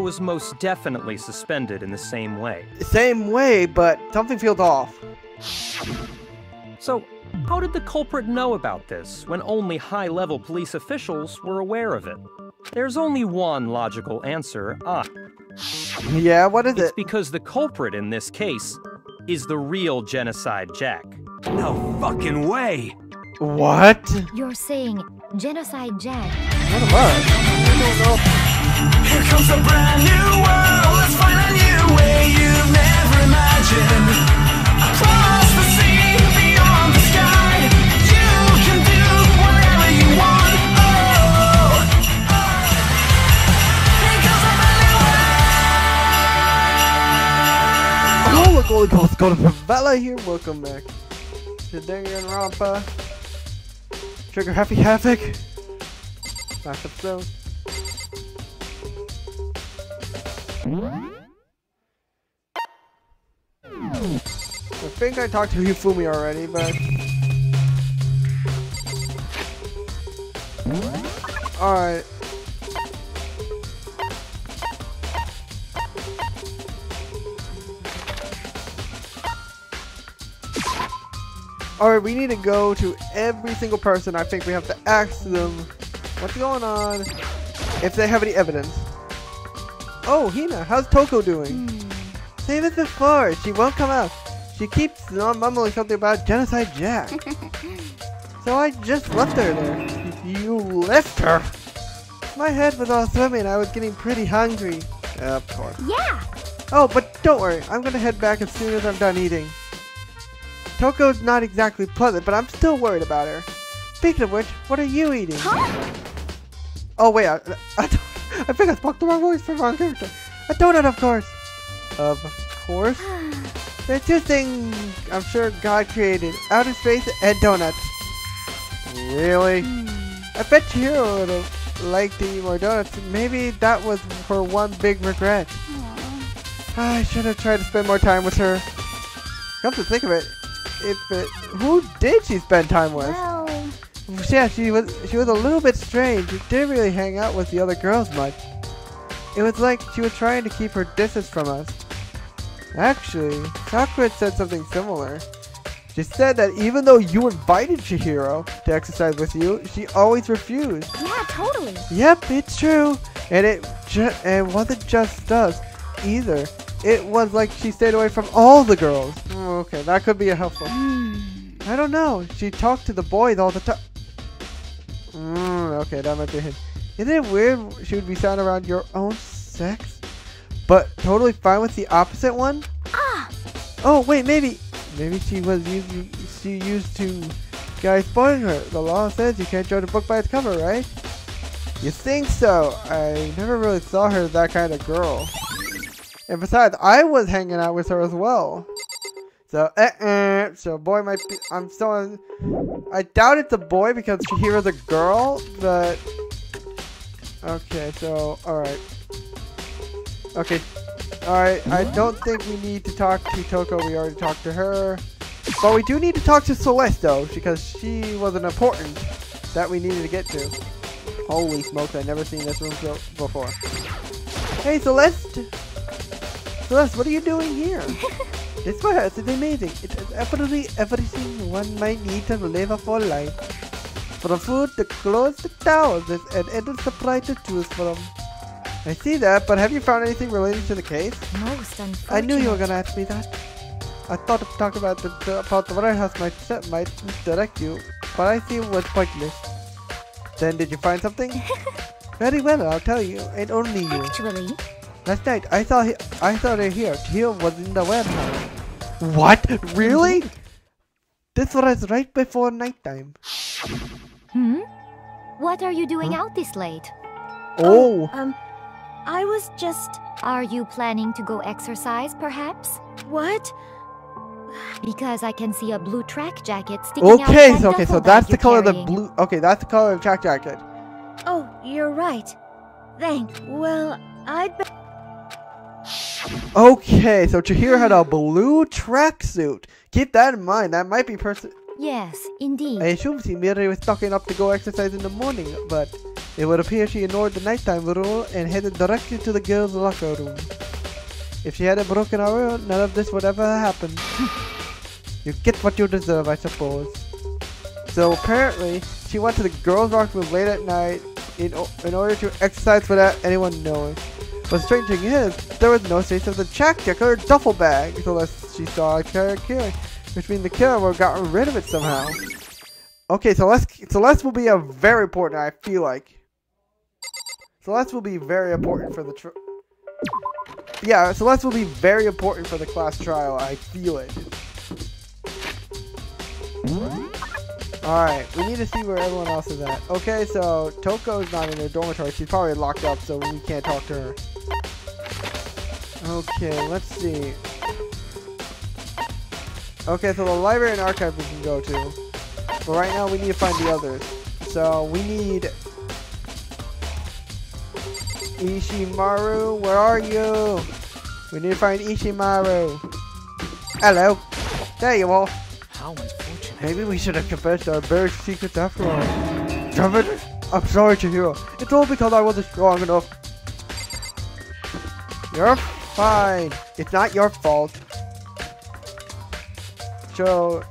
was most definitely suspended in the same way. Same way, but something feels off. So, how did the culprit know about this when only high-level police officials were aware of it? There's only one logical answer. Yeah, what is it? It's because the culprit in this case is the real Genocide Jack. No fucking way! What? You're saying Genocide Jack? What am I? I don't know. Here comes a brand new world. Let's find a new way you've never imagined. Across the sea, beyond the sky, you can do whatever you want. Here comes a brand new world. Hello, GoldPrimvallyYT here. Welcome back to Danganronpa. Trigger Happy Havoc. Last episode. I think I talked to Hifumi already, but... Alright. Alright, we need to go to every single person. I think we have to ask them what's going on, if they have any evidence. Oh, Hina, how's Toko doing? Same as before, she won't come out. She keeps on mumbling something about Genocide Jack. So I just left her there. You left her? My head was all swimming, I was getting pretty hungry. Of course. Yeah! Oh, but don't worry, I'm gonna head back as soon as I'm done eating. Toko's not exactly pleasant, but I'm still worried about her. Speaking of which, what are you eating? Huh? Oh wait, I think I spoke the wrong voice for the wrong character. A donut, of course. Of course. There's two things I'm sure God created: outer space and donuts. Really? I bet Chihiro would have liked to eat more donuts. Maybe that was her one big regret. I should have tried to spend more time with her. Come to think of it, who did she spend time with? Well... Yeah, she was a little bit strange. She didn't really hang out with the other girls much. It was like she was trying to keep her distance from us. Actually, Sakura said something similar. She said that even though you invited Chihiro to exercise with you, she always refused. Yeah, totally. Yep, it's true. And it wasn't just us either. It was like she stayed away from all the girls. Oh, okay, that could be a helpful. I don't know. She talked to the boys all the time. Okay, that might be a hint. Isn't it weird she would be found around your own sex, but totally fine with the opposite one? Oh wait, maybe she used to guys spoiling her. The law says you can't judge a book by its cover, right? You think so? I never really saw her as that kind of girl. And besides, I was hanging out with her as well. So, so boy might be, I doubt it's a boy because Chihiro's a girl, but, okay, so, alright. Okay, alright, I don't think we need to talk to Toko, we already talked to her. But we do need to talk to Celeste, though, because she was an important that we needed to get to. Holy smokes, I've never seen this room before. Hey, Celeste! Celeste, what are you doing here? This warehouse is amazing. It has absolutely everything one might need to live a full life. From food to clothes to towels, there's an endless supply to choose from. I see that, but have you found anything related to the case? Most unfortunate. I knew you were gonna ask me that. I thought talking about the warehouse might direct you, but I see it was pointless. Then did you find something? Very well, I'll tell you, and only you. Actually... Last night, I saw her here. Chihiro was in the warehouse. What? Really? This was right before nighttime. What are you doing out this late? Oh. I was just... Are you planning to go exercise, perhaps? What? Because I can see a blue track jacket sticking out of that Okay, so duffel that's bag the color of the you're blue... Okay, that's the color of the track jacket. Oh, you're right. Thanks. Well, I'd bet... Okay, so Chihiro had a blue tracksuit. Keep that in mind. That might be Yes, indeed. I assumed she merely was stocking up to go exercise in the morning, but it would appear she ignored the nighttime rule and headed directly to the girls' locker room. If she hadn't broken our rule, none of this would ever happen. You get what you deserve, I suppose. So apparently, she went to the girls' locker room late at night in order to exercise without anyone knowing. But the strange thing is, there was no trace of the check check or duffel bag, unless she saw a carry, which means the killer would have gotten rid of it somehow. Okay, so Celeste will be a very important, I feel like. Celeste will be very important for the Celeste will be very important for the class trial, I feel it. Alright, we need to see where everyone else is at. Okay, so Toko's not in her dormitory. She's probably locked up, so we can't talk to her. Okay, let's see. Okay, so the library and archive we can go to. But right now we need to find the others. So we need Ishimaru, where are you? We need to find Ishimaru. Hello. There you are. How unfortunate. Maybe we should have confessed our buried secrets after all. Damn it! I'm sorry, Chihiro. It's all because I wasn't strong enough. You're fine. It's not your fault. So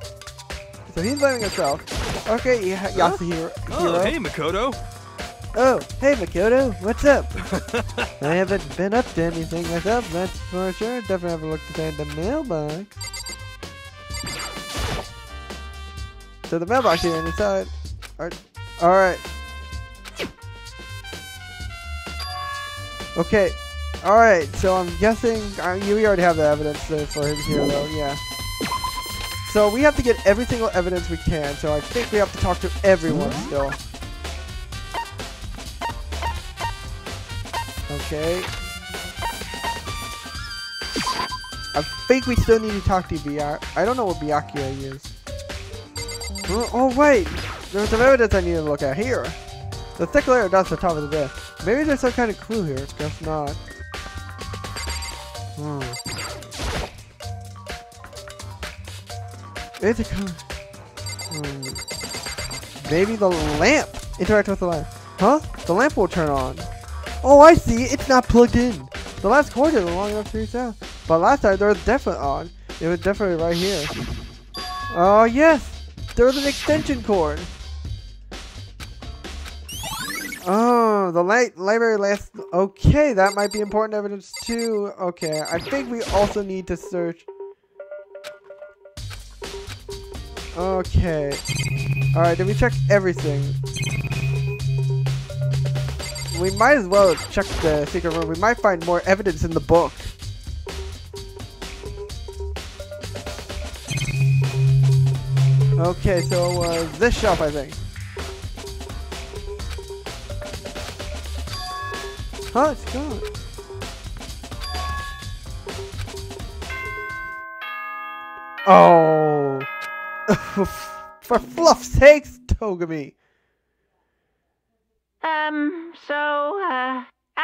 he's blaming himself. Okay, Yasuhiro. Oh, hey, Makoto. Oh, hey, Makoto. What's up? I haven't been up to anything myself, that's for sure. Definitely haven't looked at the mailbox. So the mailbox here inside. Alright. Okay. Alright, so I'm guessing we already have the evidence for him here though, yeah. So we have to get every single evidence we can, so I think we have to talk to everyone still. Okay. I think we still need to talk to Byakuya. I don't know what Byakuya is. Oh wait! There's some evidence I need to look at here. The thick layer dots at the top of the desk. Maybe there's some kind of clue here. Guess not. It's a maybe the lamp. Interact with the lamp. Huh? The lamp will turn on. Oh, I see. It's not plugged in. The last cord is long enough to reach out. But last time there was definitely on. It was definitely right here. Oh yes. There was an extension cord. Oh, the library last. Okay, that might be important evidence too. Okay, I think we also need to search. Okay. Alright, did we check everything? We might as well check the secret room. We might find more evidence in the book. Okay, so it was this shelf, I think. Huh, it's gone. Oh. For fluff's sakes, Togami.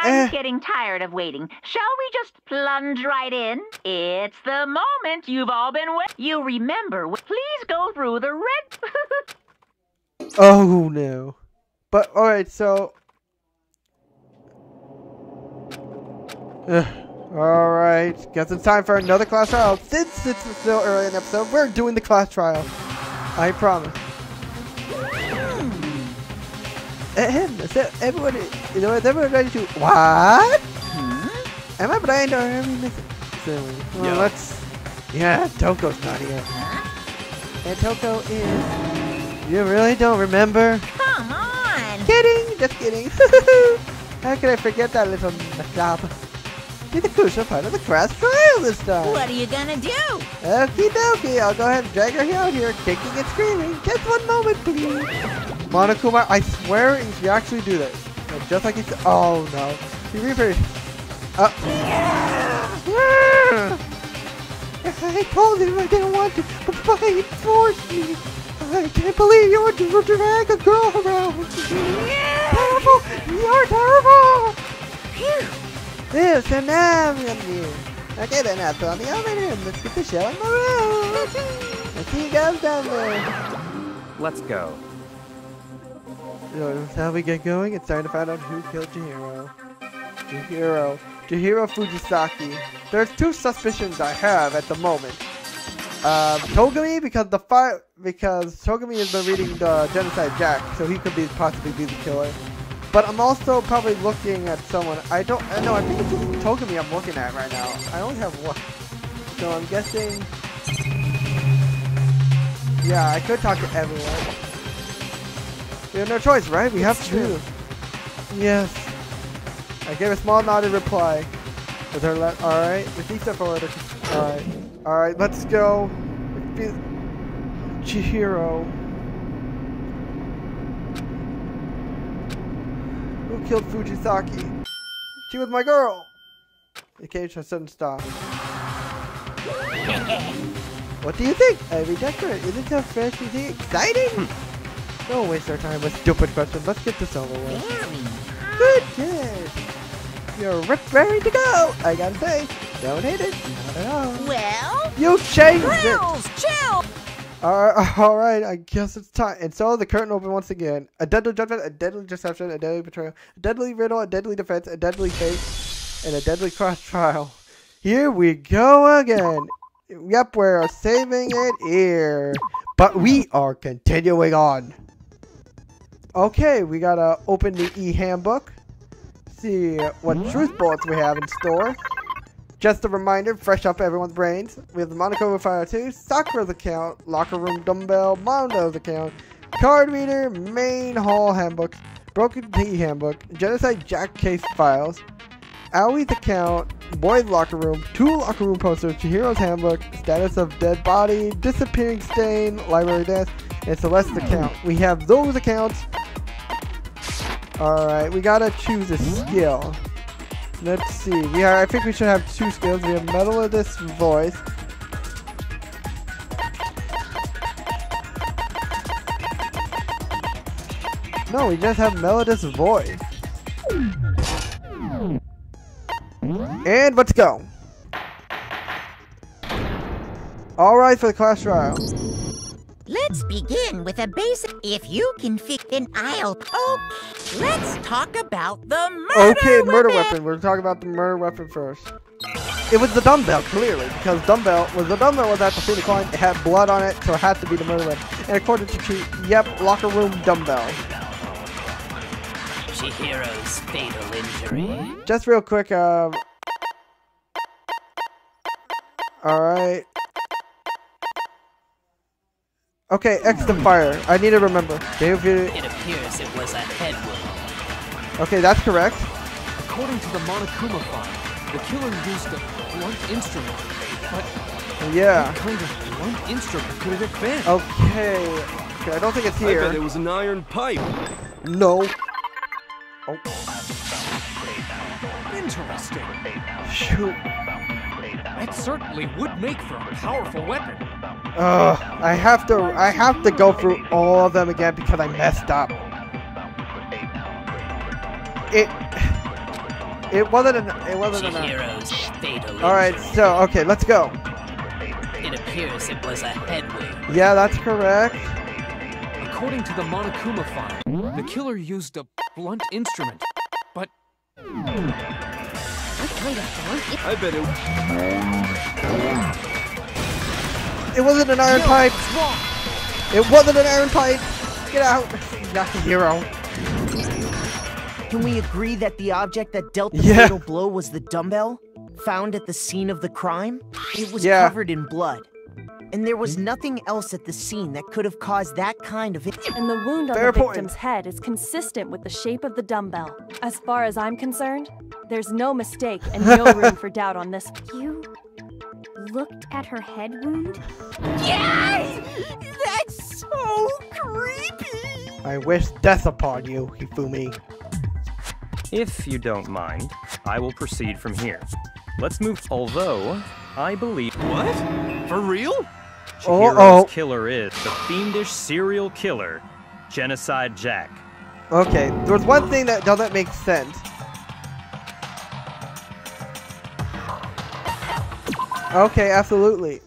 I'm getting tired of waiting. Shall we just plunge right in? It's the moment you've all been waiting. You remember, please go through the red... Oh, no. But, alright, so... Alright, guess it's time for another class trial. Since it's still early in the episode, we're doing the class trial. I promise. Is everyone ready to... What? Am I blind or am I missing? Well, let's... Yeah, Toko's not here. And Toko is... You really don't remember? Come on! Kidding! Just kidding. How could I forget that little job? Be the crucial part of the class trial this time. What are you gonna do? Okie dokie, I'll go ahead and drag her out here, kicking and screaming. Just one moment, please. Monokuma, I swear if you actually do this, just like you said. Oh no. You rephrased. I told him I didn't want to, but he forced me. I can't believe you would drag a girl around. Terrible! You're terrible! Phew. This and now I'm here. Okay then, I'll put on the elevator and let's get the show on the road. Let's see you guys down there. let's go. So how we get going? It's time to find out who killed Chihiro. Chihiro Fujisaki. There's two suspicions I have at the moment. Togami, because Togami has been reading the Genocide Jack, so he could possibly be the killer. But I'm also probably looking at someone. I think it's just Togami I'm looking at right now. I only have one. So I'm guessing. Yeah, I could talk to everyone. We have no choice, right? We have to. Yes. I gave a small nodded reply. With her alright, with each step forward. Alright. Alright, let's go. Chihiro. Who killed Fujisaki? She was my girl! The cage has sudden stop. What do you think? I reject her. Isn't that fantasy exciting? Don't waste our time with stupid questions. Let's get this over with. Good kid! You're ready to go! I gotta say, don't hate it. Not at all. Well, You changed it! chill! Alright, I guess it's time. And so the curtain opened once again. A deadly judgment, a deadly deception, a deadly betrayal, a deadly riddle, a deadly defense, a deadly fate, and a deadly cross trial. Here we go again. Yep, we're saving it here. But we are continuing on. Okay, we gotta open the e-handbook. See what truth bullets we have in store. Just a reminder, fresh up everyone's brains. We have the Monokuma Fire 2, Sakura's account, Locker Room Dumbbell, Mondo's account, Card Reader, Main Hall Handbook, Broken Tea Handbook, Genocide Jack Case Files, Awie's account, Boys Locker Room, 2 Locker Room posters, Chihiro's Handbook, Status of Dead Body, Disappearing Stain, Library Death, and Celeste's account. We have those accounts. Alright, we gotta choose a skill. Let's see. I think we should have 2 skills. We have Melodist Voice. No, we just have Melodist Voice. And let's go. Alright, for the class trial. Let's begin with a basic. If you can fix an aisle. Okay, let's talk about the murder weapon. We're talking about the murder weapon first. It was the dumbbell, clearly, because the dumbbell was at the scene of crime. It had blood on it, so it had to be the murder weapon. And according to Chi, yep, locker room dumbbell. Chihiro's fatal injury. Just real quick, alright. Okay, X the fire. I need to remember. It appears it was a head wound. Okay, that's correct. According to the Monokuma file, the killer used a blunt instrument. But yeah. what kind of blunt instrument could it have been? Okay, I don't think it's here. I bet it was an iron pipe. No. Oh. Interesting. Shoot. That certainly would make for a powerful weapon. I have to go through all of them again because I messed up. It wasn't an Alright, so okay, let's go. It appears it was a head wound. Yeah, that's correct. According to the Monokuma file, the killer used a blunt instrument. But What kind of blunt? I bet it wasn't an iron pipe. It wasn't an iron pipe. Get out. Not the hero. Can we agree that the object that dealt the fatal blow was the dumbbell? Found at the scene of the crime? It was covered in blood. And there was nothing else at the scene that could have caused that kind of... And the wound on the victim's head is consistent with the shape of the dumbbell. As far as I'm concerned, there's no mistake and no room for doubt on this. You looked at her head wound? Yes! That's so creepy! I wish death upon you, Hifumi. If you don't mind, I will proceed from here. Let's move. Although, I believe. What? For real? Chihiro's killer is the fiendish serial killer, Genocide Jack. Okay, there's one thing that doesn't make sense. Okay, absolutely.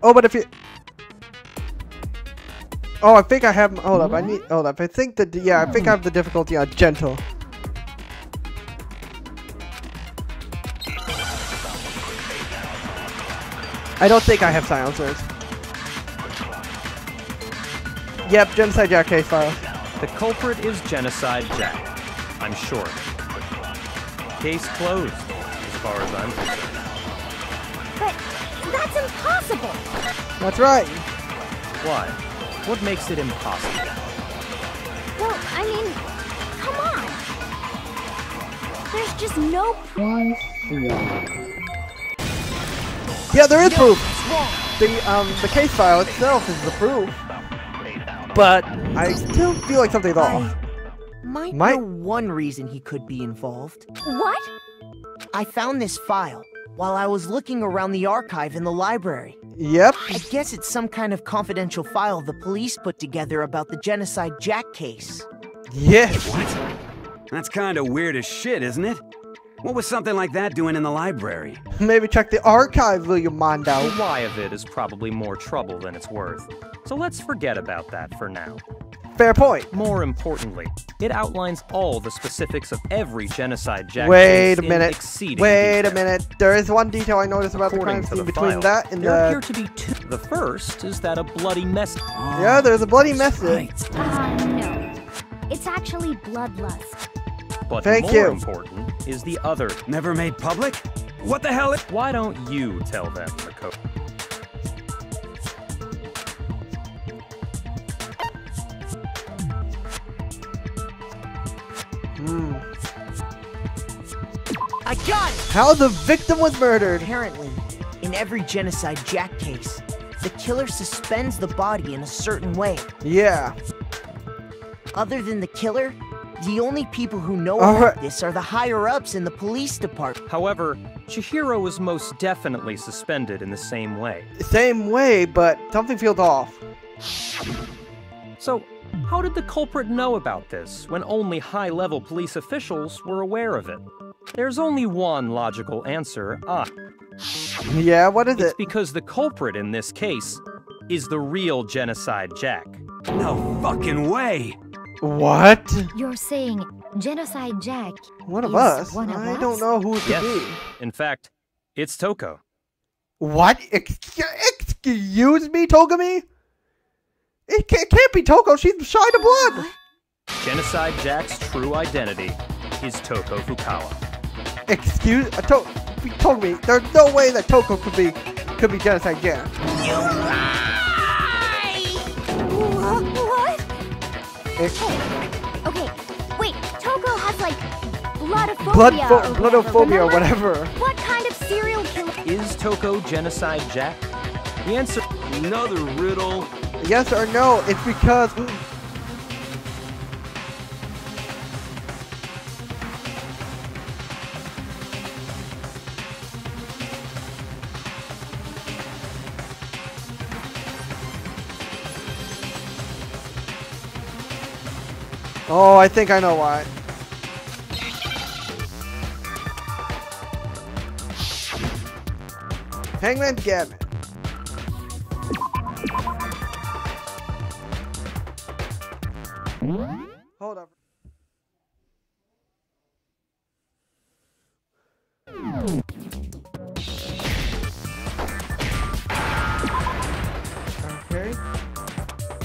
Oh, but if you... Oh, I think I have... Hold up, hold up. I think that... Yeah, I think I have the difficulty on gentle. I don't think I have silencers. Yep, Genocide Jack case file. The culprit is Genocide Jack. I'm sure. Case closed, as far as I'm concerned. But that's impossible! That's right. Why? What makes it impossible? Well, I mean, come on! There's just no proof. Yeah, there is proof! The case file itself is the proof. But I still feel like something's off. Might know one reason he could be involved. What? I found this file while I was looking around the archive in the library. Yep. I guess it's some kind of confidential file the police put together about the Genocide Jack case. Yes. What? That's kind of weird as shit, isn't it? What was something like that doing in the library? Maybe check the archive, William Mondo. The why of it is probably more trouble than it's worth. So let's forget about that for now. Fair point. More importantly, it outlines all the specifics of every Genocide Jack Wait case a minute. in exceeding Wait detail. a minute. There is one detail I noticed about According the crime to scene the between file, that and there the... appear to be two. The first is that a bloody mess. Yeah, there's a bloody message. No. It's actually bloodlust. But Thank more you. important is the other. Never made public? What the hell? Why don't you tell them the code? I got it! How the victim was murdered. Apparently, in every Genocide Jack case, the killer suspends the body in a certain way. Yeah. Other than the killer, the only people who know All about right. this are the higher-ups in the police department. However, Chihiro was most definitely suspended in the same way. Same way, but something feels off. So, how did the culprit know about this when only high-level police officials were aware of it? There's only one logical answer. Yeah, what is It's it? because the culprit in this case is the real Genocide Jack. No fucking way! What? You're saying Genocide Jack One of is us? one of I us? don't know who it could Yes. be. In fact, it's Toko. What? Excuse me, Togami? It can't be Toko. She's shy to blood. Genocide Jack's true identity is Toko Fukawa. Excuse Togami. There's no way that Toko could be Genocide Jack. What? Okay, wait, Toko has like bloodophobia or whatever. What kind of serial killer? Is Toko Genocide Jack? The answer... Another riddle. Yes or no? It's because... Oh, I think I know why. Hangman Gavin. Hold up. Okay.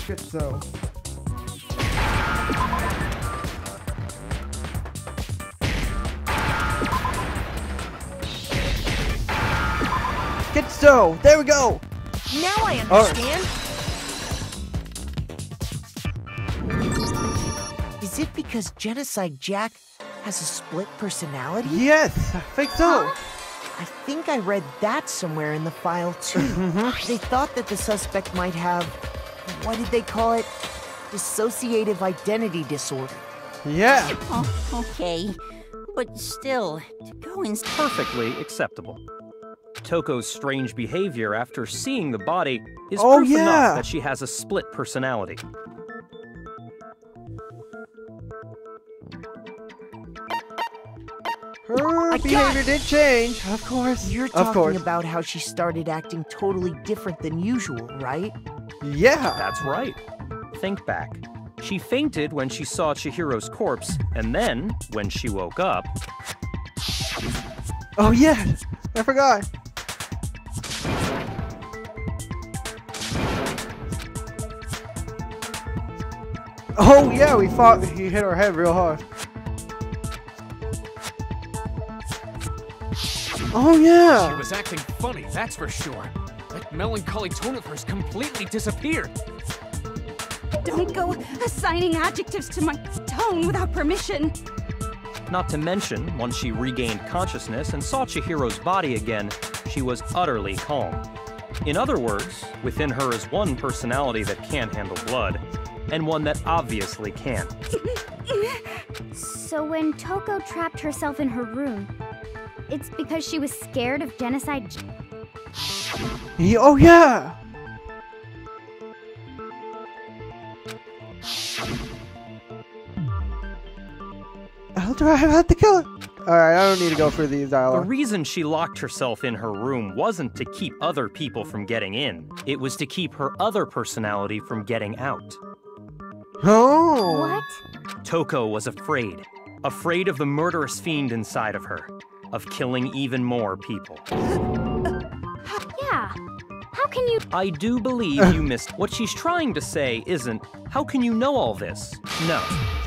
Good so. Get so. There we go. Now I understand. Is it because Genocide Jack has a split personality? Yes, I think so. I think I read that somewhere in the file too. They thought that the suspect might have, what did they call it? Dissociative identity disorder. Yeah. Oh, okay. But still, to go in... Perfectly acceptable. Toko's strange behavior after seeing the body is Oh, proof yeah. enough that she has a split personality. Her behavior did change, of course. You're talking about how she started acting totally different than usual, right? Yeah. That's right. Think back. She fainted when she saw Chihiro's corpse, and then, when she woke up... Oh yeah, I forgot. Oh yeah, we fought. He hit her head real hard. Oh yeah. She was acting funny, that's for sure. That melancholy tone of hers completely disappeared. Don't go assigning adjectives to my tone without permission. Not to mention, once she regained consciousness and saw Chihiro's body again, she was utterly calm. In other words, within her is one personality that can't handle blood, and one that obviously can. So when Toko trapped herself in her room, it's because she was scared of genocide. Oh yeah. How do I have to kill it? Alright, I don't need to go through these dialogue. The reason she locked herself in her room wasn't to keep other people from getting in. It was to keep her other personality from getting out. Oh! What? Toko was afraid. Afraid of the murderous fiend inside of her. Of killing even more people. Yeah. How can you... I do believe you missed... What she's trying to say isn't, how can you know all this? No.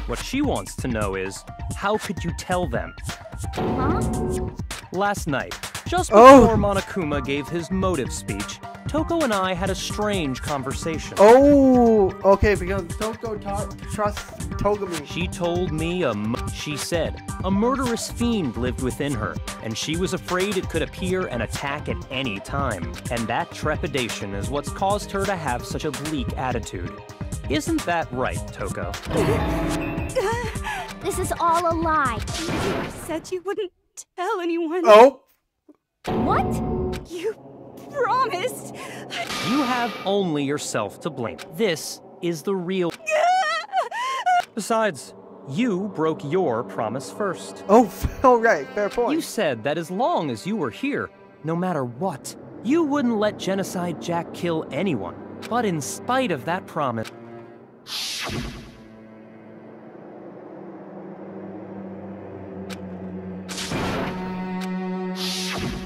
What she wants to know is, how could you tell them? Huh? Last night, just before Monokuma gave his motive speech, Toko and I had a strange conversation. Oh, okay, because Toko trusts Togami. She told me she said a murderous fiend lived within her, and she was afraid it could appear and attack at any time. And that trepidation is what's caused her to have such a bleak attitude. Isn't that right, Toko? This is all a lie. You said you wouldn't tell anyone. Oh. What? You promised. You have only yourself to blame. This is the real... Besides, you broke your promise first. Oh, right, fair point. You said that as long as you were here, no matter what, you wouldn't let Genocide Jack kill anyone. But in spite of that promise...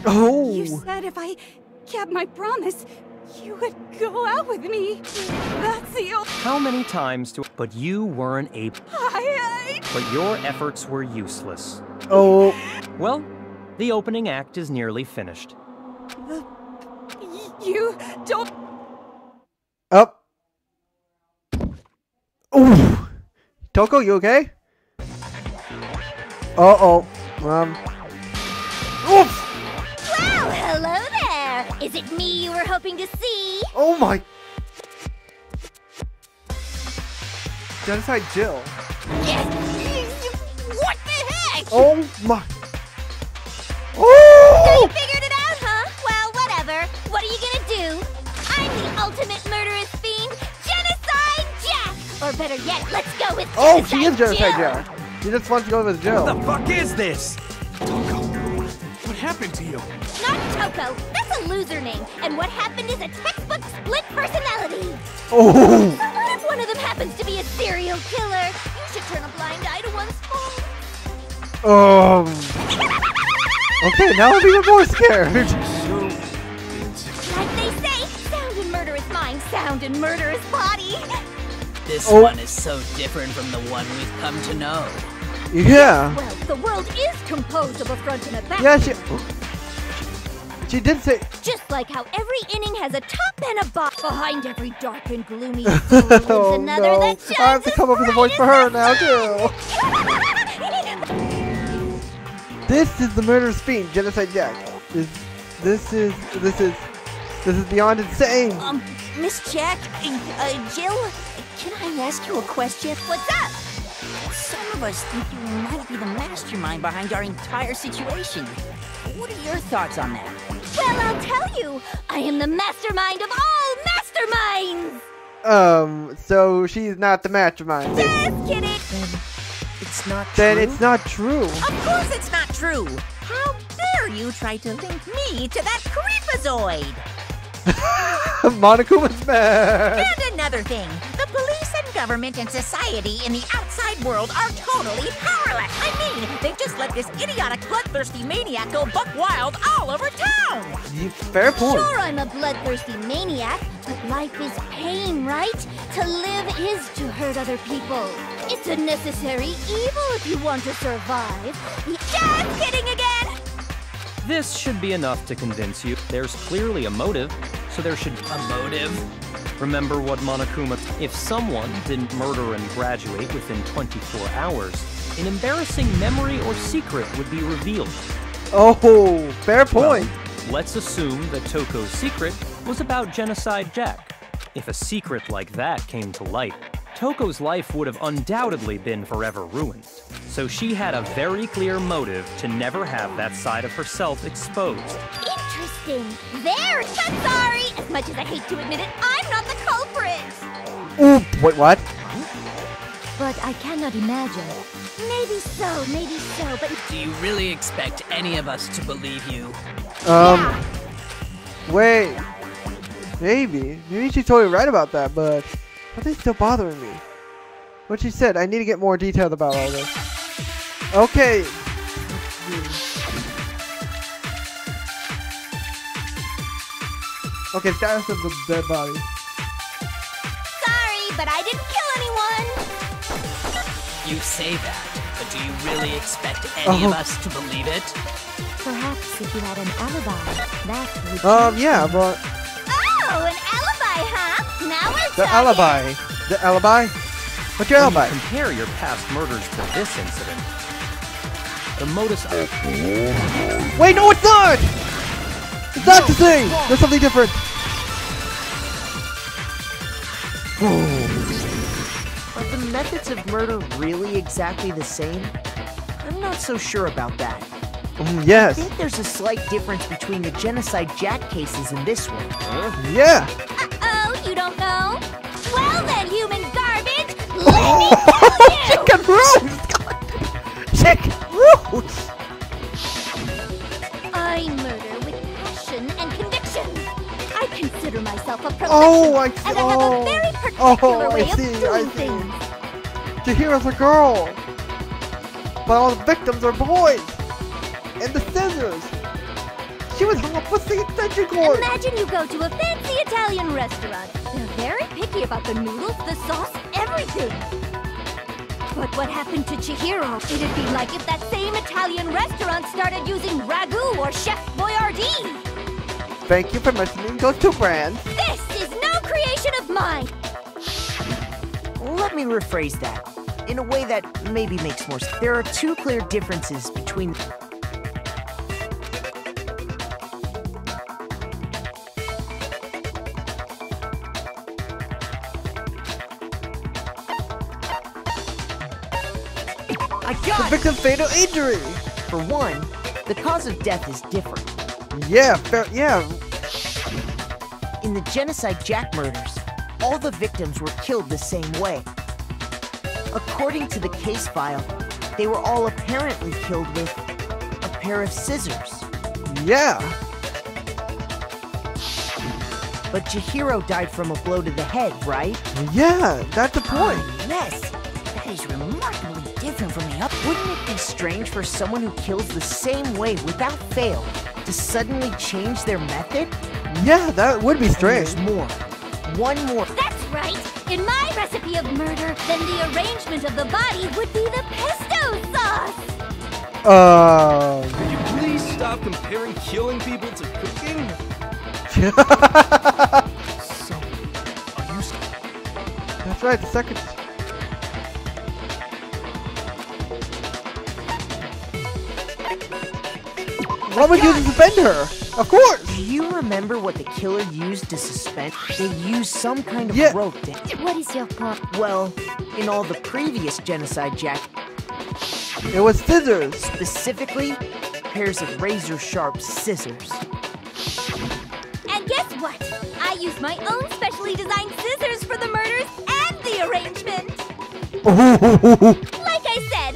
Oh! You said if I kept my promise, you would go out with me. That's the old... How many times do... But you weren't able... But your efforts were useless. Oh. Well, the opening act is nearly finished. You don't... Up. Ooh. Toko, you okay? Uh-oh. Oops. Well, hello there! Is it me you were hoping to see? Oh my... Genocide Jill. What the heck? Oh my... Oh! So you figured it out, huh? Well, whatever. What are you gonna do? I'm the ultimate murderous fiend, Genocide Jack! Or better yet, let's go with Genocide Oh, she is Genocide Jack. She just wants to go with Jill. What the fuck is this? Toko, what happened to you? Not Toko. That's a loser name. And what happened is a textbook split personality. Oh! So what if one of them happens to be a serial killer? You should turn a blind eye to one's fault. Okay, now I'm even more scared. Like they say, sound in murderous mind, sound in murderous body. This one is so different from the one we've come to know. Yeah. Well, the world is composed of a front and a back. Yeah, she did say... Just like how every inning has a top and a bottom. Behind every dark and gloomy soul lives another that shines. I have to come up with a voice for her now, too. This is the murderous fiend, Genocide Jack. This is beyond insane. Miss Jack, Jill, can I ask you a question? What's up? Some of us think you might be the mastermind behind our entire situation. What are your thoughts on that? Well, I'll tell you. I am the mastermind of all masterminds. So she's not the mastermind. Just kidding. It's not true? Then it's not true. Of course it's not true. How dare you try to link me to that creepazoid? Monokuma's mad. And another thing, the police and government and society in the outside world are totally powerless. I mean, they've just let this idiotic, bloodthirsty maniac go buck wild all over town. Fair point. Sure, I'm a bloodthirsty maniac, but life is pain, right? To live is to hurt other people. It's a necessary evil if you want to survive. Just kidding again! This should be enough to convince you. There's clearly a motive, so there should be a motive. Remember what Monokuma... If someone didn't murder and graduate within 24 hours, an embarrassing memory or secret would be revealed. Oh, fair point. Well, let's assume that Toko's secret was about Genocide Jack. If a secret like that came to light, Toko's life would have undoubtedly been forever ruined. So she had a very clear motive to never have that side of herself exposed. Interesting. Very. But sorry, as much as I hate to admit it, I'm not the culprit. Ooh, wait, what? But I cannot imagine. Maybe so, but... Do you really expect any of us to believe you? Yeah. Wait. Maybe she's totally right about that, but are they still bothering me? What she said, I need to get more detailed about all this. Okay. Okay, status of the dead body. Sorry, but I didn't kill anyone. You say that, but do you really expect any of us to believe it? Perhaps if you had an alibi, that would... yeah, but... Oh, an alibi, huh? Now we're The talking. alibi. The alibi? What's your alibi? When you compare your past murders to this incident, the modus... Wait, no, it's not! It's not the same! There's something different! Are the methods of murder really exactly the same? I'm not so sure about that. Yes. I think there's a slight difference between the Genocide Jack cases and this one. Yeah. Uh-oh, you don't know? Well then, human garbage, let me tell you! Chicken roast! Chicken roast! I murder with passion and conviction. I consider myself a professional, Oh, I see. and I have a very particular way of doing see. things. Chihiro's a girl. But all the victims are boys. And the scissors. She was hung up with the extension cord. Imagine you go to a fancy Italian restaurant. They're very picky about the noodles, the sauce, everything. But what happened to Chihiro? It'd be like if that same Italian restaurant started using Ragu or Chef Boyardee. Thank you for mentioning those two brands. This is no creation of mine. Let me rephrase that in a way that maybe makes more sense. There are two clear differences between... The victim's fatal injury. For one, the cause of death is different. Yeah, fair, yeah. In the Genocide Jack murders, all the victims were killed the same way. According to the case file, they were all apparently killed with a pair of scissors. Yeah. But Chihiro died from a blow to the head, right? Yeah, that's the point. Yes, that is remarkably different from the other. Wouldn't it be strange for someone who kills the same way without fail to suddenly change their method? Yeah, that would be strange. And there's more. One more. That's right. In my recipe of murder, then the arrangement of the body would be the pesto sauce. Could you please stop comparing killing people to cooking? So, are you... That's right, the second... Why would you suspend her? Of course! Do you remember what the killer used to suspend? They used some kind of rope to... What is your point? Well, in all the previous Genocide Jack... It was scissors! Specifically, pairs of razor-sharp scissors. And guess what? I used my own specially designed scissors for the murders and the arrangement. Like I said,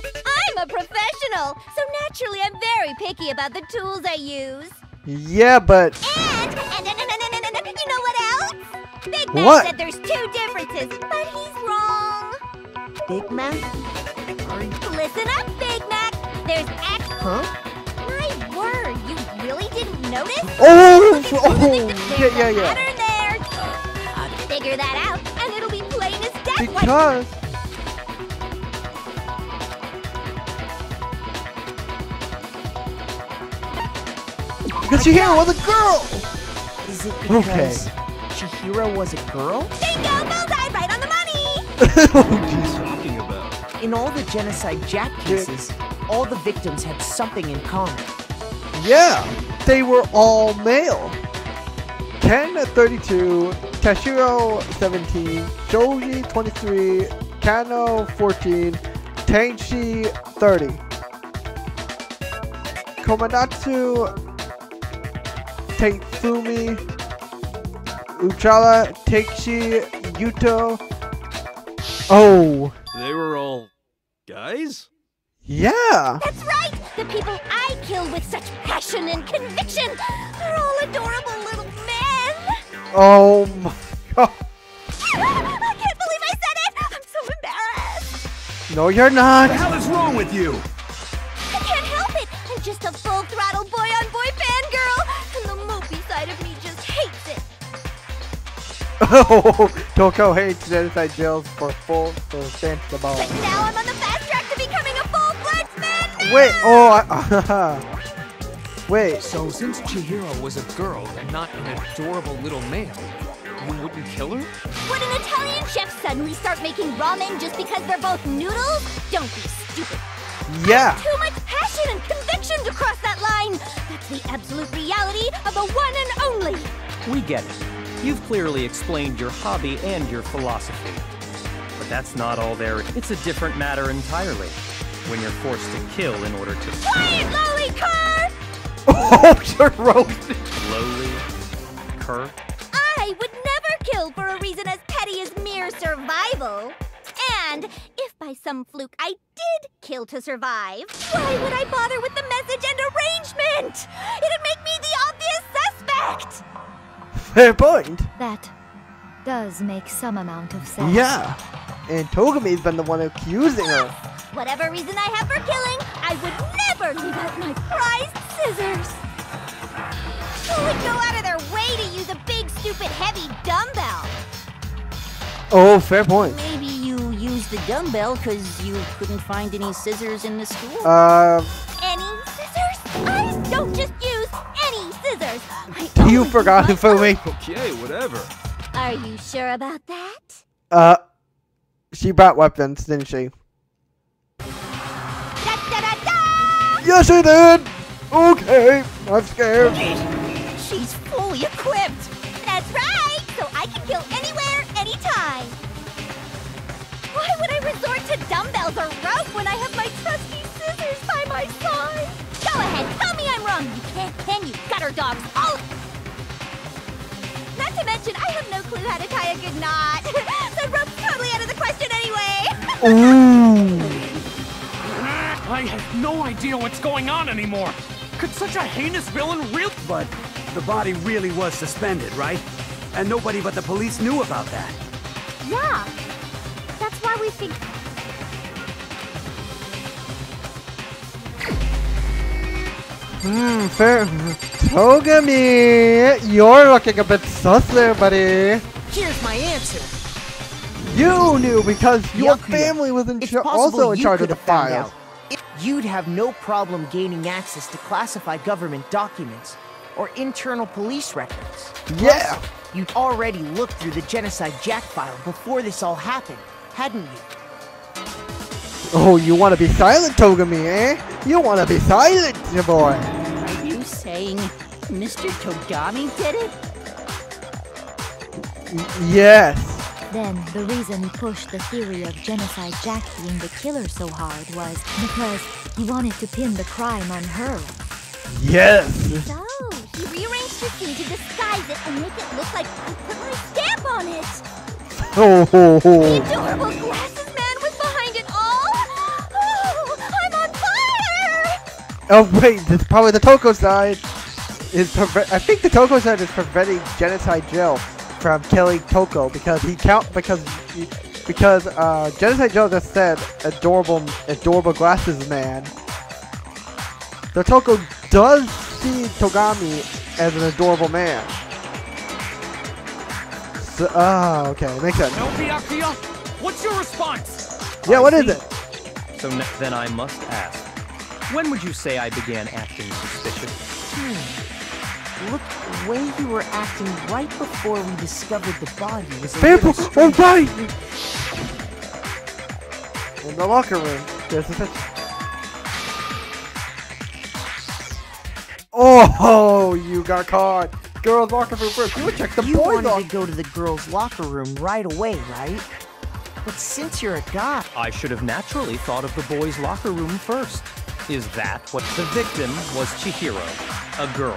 Naturally, I'm very picky about the tools I use. Yeah, but... And you know what else? Big Mac What? said there's 2 differences, but he's wrong. Big Mac? Listen up, Big Mac. There's Huh? My word, you really didn't notice? Oh! There's Yeah. a pattern there. Figure that out, and it'll be plain as day. Because... Because Chihiro was a girl! Is it because Chihiro was a girl? Bingo! Bullseye! Right on the money! Talking about? In all the Genocide Jack cases, all the victims had something in common. Yeah, they were all male. Ken at 32, Tashiro 17, Shoji 23, Kano 14, Tenchi 30. Komanatsu, Taifumi, Uchala, Teichi, Yuto. Oh. They were all guys? Yeah. That's right! The people I kill with such passion and conviction are all adorable little men! Oh my god. I can't believe I said it! I'm so embarrassed! No, you're not. What the hell is wrong with you? I can't help it! I'm just a full-throttle boy-on-boy fangirl, and the mopey side of me just hates it! Oh, Toko hates Genocide jails for full sensible. But now I'm on the fast track to becoming a full-fledged man! Wait, wait. So since Chihiro was a girl and not an adorable little male, you wouldn't kill her? Would an Italian chef suddenly start making ramen just because they're both noodles? Don't be stupid. Yeah. Too much passion and conviction to cross that line. That's the absolute reality of the one and only. We get it. You've clearly explained your hobby and your philosophy. But that's not all there. It's a different matter entirely. When you're forced to kill in order to... Quiet, lowly cur! Oh, you're roasted. Lowly cur? I would never kill for a reason as petty as mere survival. And if by some fluke I did kill to survive, why would I bother with the message and arrangement? It'd make me the obvious suspect! Fair point. That does make some amount of sense. Yeah. And Togami's been the one accusing her. Whatever reason I have for killing, I would never leave out my prized scissors. Who would go out of their way to use a big, stupid, heavy dumbbell? Oh, fair point. Maybe you used the dumbbell because you couldn't find any scissors in the school? Any scissors? I don't just use any scissors. You forgot if I wait. Okay, whatever. Are you sure about that? She brought weapons, didn't she? Yes, she did! Okay, I'm scared. She's fully equipped. That's right, so I can kill anywhere, anytime. Why would I resort to dumbbells or rope when I have my trusty scissors by my side? Go ahead, tell me I'm wrong. You can't pen, you gutter dogs. All... Not to mention, I have no clue how to tie a good knot. The rope's totally out of the question anyway. Ooh. I have no idea what's going on anymore. Could such a heinous villain really... But the body really was suspended, right? And nobody but the police knew about that. Yeah. That's why we think... Fair. Togami, you're looking a bit sus there, buddy. Here's my answer. You knew because your Yakuya, family was it's also in you charge of could the have found files. out. You'd have no problem gaining access to classified government documents or internal police records. Yeah. Plus, you'd already looked through the Genocide Jack file before this all happened, hadn't you? Oh, you want to be silent, Togami, eh? You want to be silent, your boy. Are you saying Mr. Togami did it? Yes. Then the reason he pushed the theory of Genocide Jack being the killer so hard was because he wanted to pin the crime on her. Yes. So, he rearranged his scene to disguise it and make it look like I put my stamp on it. Oh, ho, ho. The adorable glasses man was behind it all. Oh, I'm on fire! Oh wait, this is probably the Toko side. I think the Toko side is preventing Genocide Joe from killing Toko because Genocide Joe just said adorable glasses man. So Toko does see Togami as an adorable man. So, okay, makes sense. No, Byakuya, what's your response? Yeah, what is it? So then I must ask, when would you say I began acting suspicious? Look, the way you were acting right before we discovered the body was a Vampire! little Oh, strange. right! In the locker room, there's a picture. Oh, you got caught! Girls' locker room first. You would check the You boys' wanted locker. to go to the girls' locker room right away, right? But since you're a guy... I should have naturally thought of the boys' locker room first. Is that what the victim was? Chihiro, a girl.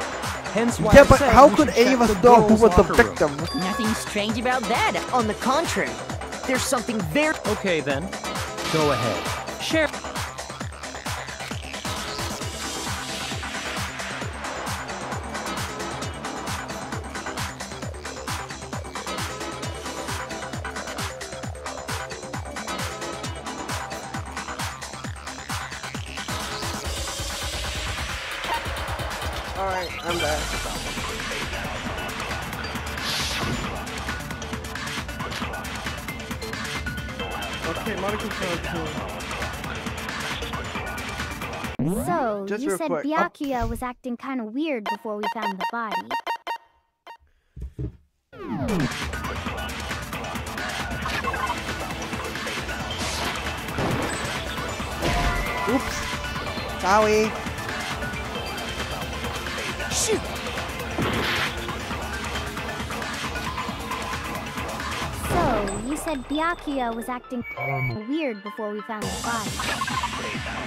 Hence why Yeah, I but said how we could should any check of us the know who girls' was the locker room. victim? Nothing strange about that. On the contrary, there's something very... Okay then, go ahead. Share. Alright, I'm back. Okay, Monica's So, Just you real said quick. Byakuya was acting kind of weird before we found the body. Oops. Sorry. Shoot! So, you said Byakuya was acting weird before we found the body.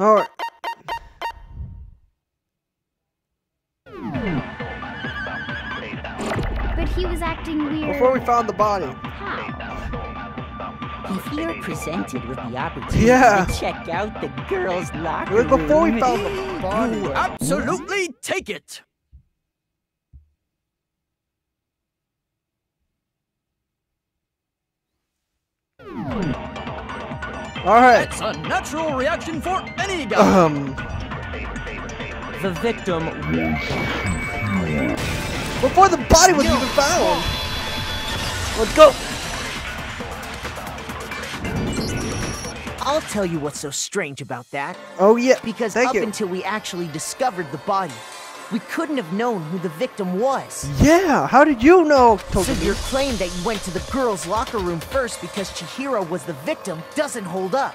Alright. But he was acting weird. Before we found the body. If you're presented with the opportunity Yeah. to check out the girls' locker It was before we room, found the body. You absolutely take it! Alright. It's a natural reaction for any guy! The victim. Before the body was even found. Let's go. I'll tell you what's so strange about that. Oh yeah. Because Thank up you. until we actually discovered the body, we couldn't have known who the victim was. Yeah. How did you know, So Togami? your claim that you went to the girls' locker room first because Chihiro was the victim doesn't hold up.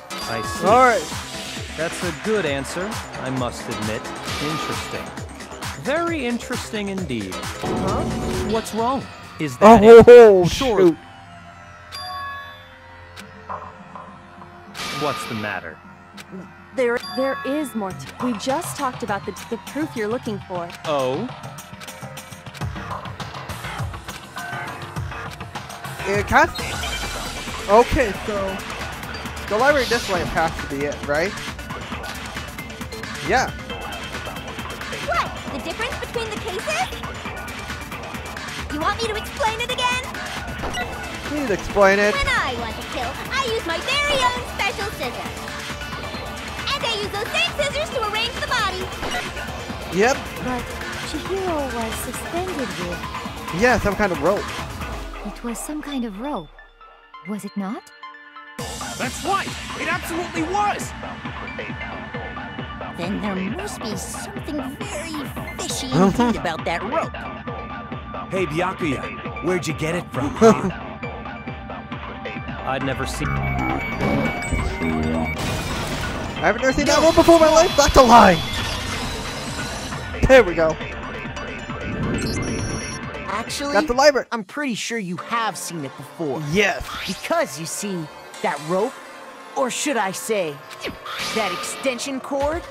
I see. Alright. That's a good answer, I must admit. Interesting. Very interesting indeed. Huh? What's wrong? Is that Oh, it? shoot. What's the matter? There is more. We just talked about the proof you're looking for. Oh? It can't. Okay, so the library display has to be it, right? Yeah. What? The difference between the cases? You want me to explain it again? Please explain it. When I want to kill, I use my very own special scissors. And I use those same scissors to arrange the body. Yep. But Chihiro was suspended with... Yeah, some kind of rope. It was some kind of rope. Was it not? That's right! It absolutely was! Then there must be something very fishy indeed about that rope. Hey, Byakuya, where'd you get it from? I'd never seen. I've never seen that rope before in my life. That's a lie. There we go. Actually, Got the library. I'm pretty sure you have seen it before. Yes. Because, you see, that rope, Or should I say, that extension cord?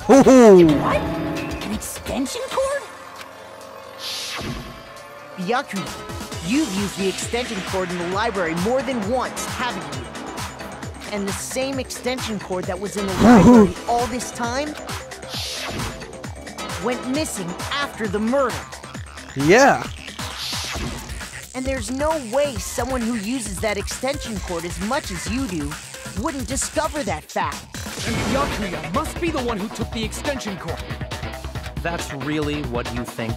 What? An extension cord? Byakuya, you've used the extension cord in the library more than once, haven't you? And the same extension cord that was in the library all this time went missing after the murder. Yeah. And there's no way someone who uses that extension cord as much as you do wouldn't discover that fact. And Byakuya must be the one who took the extension cord. That's really what you think?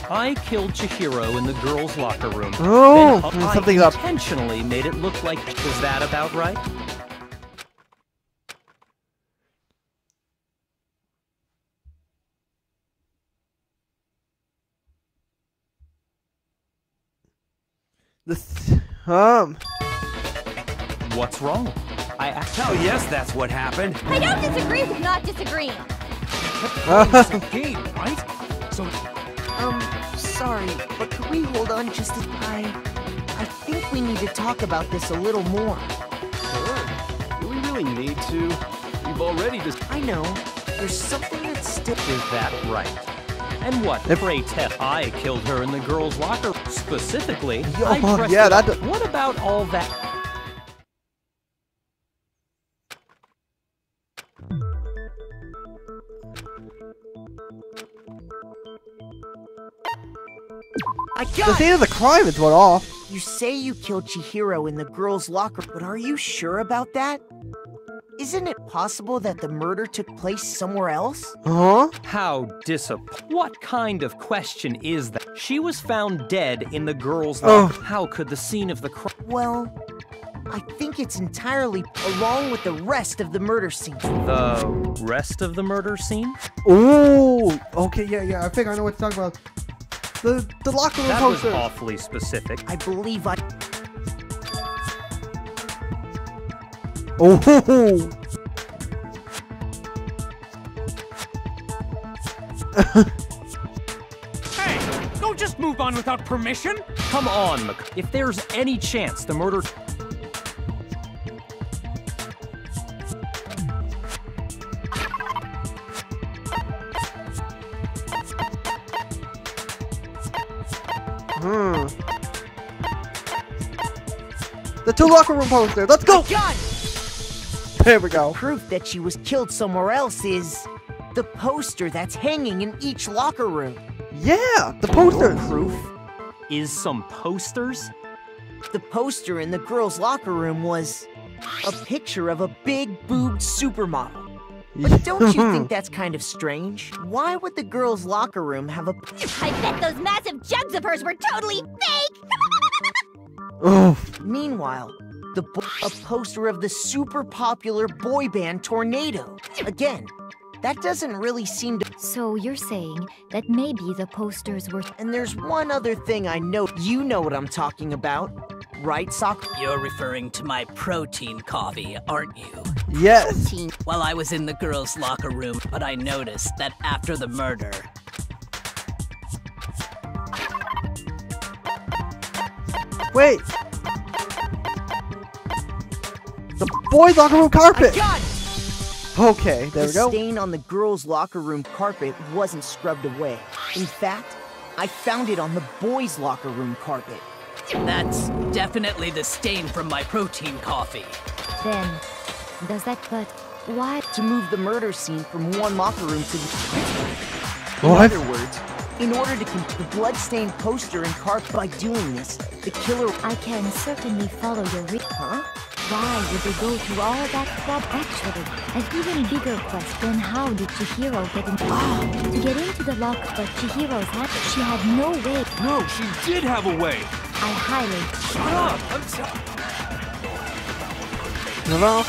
I killed Chihiro in the girls' locker room. Oh, then something's I up. intentionally made it look like... Is that about right? What's wrong? Oh yes, that's what happened. I don't disagree with not disagreeing. It's a game, right? So... Sorry, but could we hold on just a... I think we need to talk about this a little more. Sure. Do we really need to? We've already just... I know. There's something that's still... Is that right? And what, pray tell, I killed her in the girls' locker room. Specifically, I pressed yeah, it up. that... What about all that? The scene of the crime is what off. You say you killed Chihiro in the girls' locker, but are you sure about that? Isn't it possible that the murder took place somewhere else? Huh? How What kind of question is that? She was found dead in the girls' locker. How could the scene of the crime... Well, I think it's entirely along with the rest of the murder scene. The rest of the murder scene? Oh, okay, yeah, I think I know what you're talking about. The locker room poster. That was awfully specific. I believe I... Oh. Hey, don't just move on without permission. Come on, if there's any chance the murder... The 2 locker room posters. Let's go. There we go. Proof that she was killed somewhere else is the poster that's hanging in each locker room. Yeah, the posters. Proof is some posters. The poster in the girls' locker room was a picture of a big-boobed supermodel. But don't you think that's kind of strange? Why would the girls' locker room have a... I bet those massive jugs of hers were totally fake! Meanwhile, a poster of the super popular boy band Tornado. Again, that doesn't really seem to... So you're saying that maybe the posters were... And there's one other thing I know. You know what I'm talking about, right, Sakura? You're referring to my protein coffee, aren't you? Yes. Protein. Well, I was in the girls' locker room, but I noticed that after the murder... Wait. The boys' locker room carpet. Okay, there we go. The stain on the girls' locker room carpet wasn't scrubbed away. In fact, I found it on the boys' locker room carpet. That's definitely the stain from my protein coffee. Then, does that but why? To move the murder scene from one locker room to the... What? In other words, in order to keep the blood-stained poster and carpet by doing this, the killer... I can certainly follow your Huh? Why would they go through all that trouble? Actually, an even bigger question, how did Chihiro get into... to get into the lock, but Chihiro's hat, she had no way. No, she did have a way. I highly... Shut up! I'm sorry. Hello?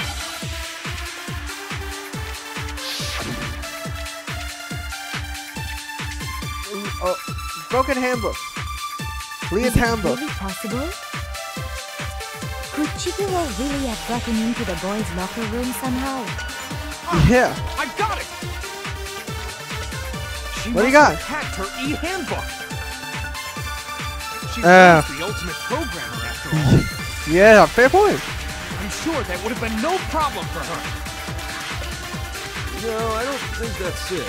Broken handbook. Leon's handbook. Really possible? Could Chihiro really have gotten into the boys' locker room somehow? Yeah. I got it! She What do you got? hacked her e-handbook. She was the ultimate programmer after all. Yeah, fair point. I I'm sure that would have been no problem for her. No, I don't think that's it.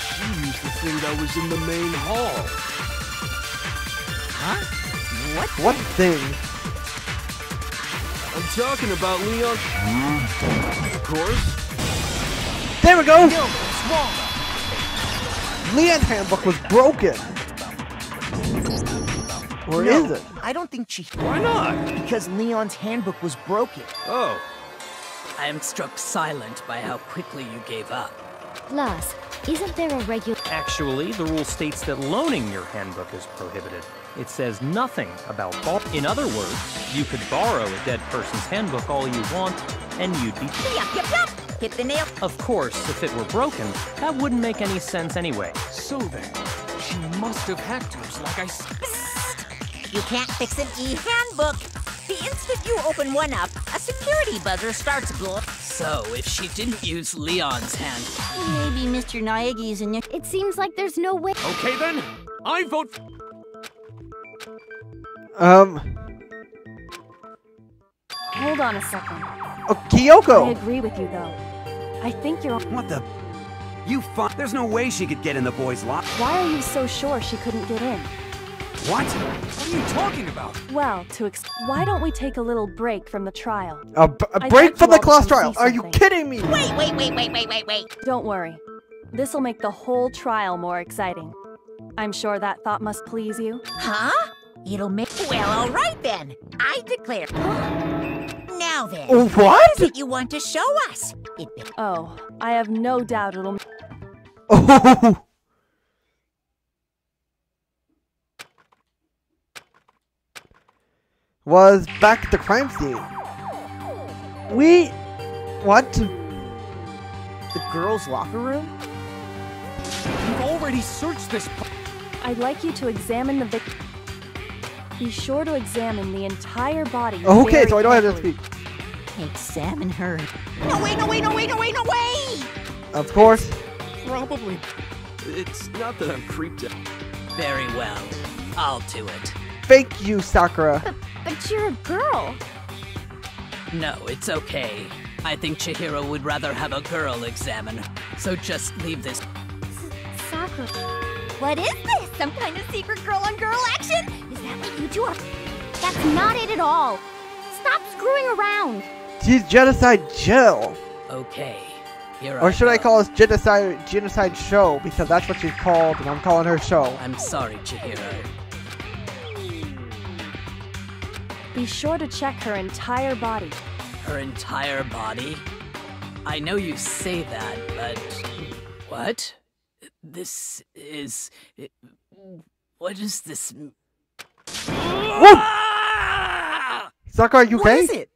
She used the thing that was in the main hall. Huh? What thing? I'm talking about Leon. Of course. There we go! No, it's wrong. Leon's handbook was broken. Or No, is it? I don't think she... Why not? Because Leon's handbook was broken. Oh. I am struck silent by how quickly you gave up. Plus, isn't there a regular... Actually, the rule states that loaning your handbook is prohibited. It says nothing about In other words, you could borrow a dead person's handbook all you want, and you'd be... Yup, yup, yup! Hit the nail. Of course, if it were broken, that wouldn't make any sense anyway. So then, she must have hacked yours like I said. You can't fix an e-handbook. The instant you open one up, a security buzzer starts blowing. So, if she didn't use Leon's hand... Maybe Mr. Naegi's in it. It seems like there's no way. Okay then, I vote... Hold on a second. Kyoko! I agree with you, though. I think you're... What the... You There's no way she could get in the boys' locker. Why are you so sure she couldn't get in? What? What are you talking about? Well, why don't we take a little break from the trial? A break from the class trial? Are you kidding me? Wait. Don't worry. This'll make the whole trial more exciting. I'm sure that thought must please you. Huh? It'll make... Well, all right then. I declare. Now then. What? What is it you want to show us? Oh, I have no doubt it'll... Oh! Was back at the crime scene. What? The girls' locker room? We've already searched this... I'd like you to examine the victim. Be sure to examine the entire body. Okay, so I don't have to speak. Examine her. No way! Of course. Probably. It's not that I'm creeped out. Very well. I'll do it. Thank you, Sakura. But you're a girl. No, it's okay. I think Chihiro would rather have a girl examine her. So just leave this. Sakura. What is this? Some kind of secret girl-on-girl action? Is that what you two are? That's not it at all. Stop screwing around. She's Genocide Jill. Okay. Or should I call this Genocide Show? Because that's what she's called, and I'm calling her Show. I'm sorry, Chihiro. Be sure to check her entire body. Her entire body? I know you say that, but... What? This is... What is this... Whoa! Sakura, are you okay? What is it?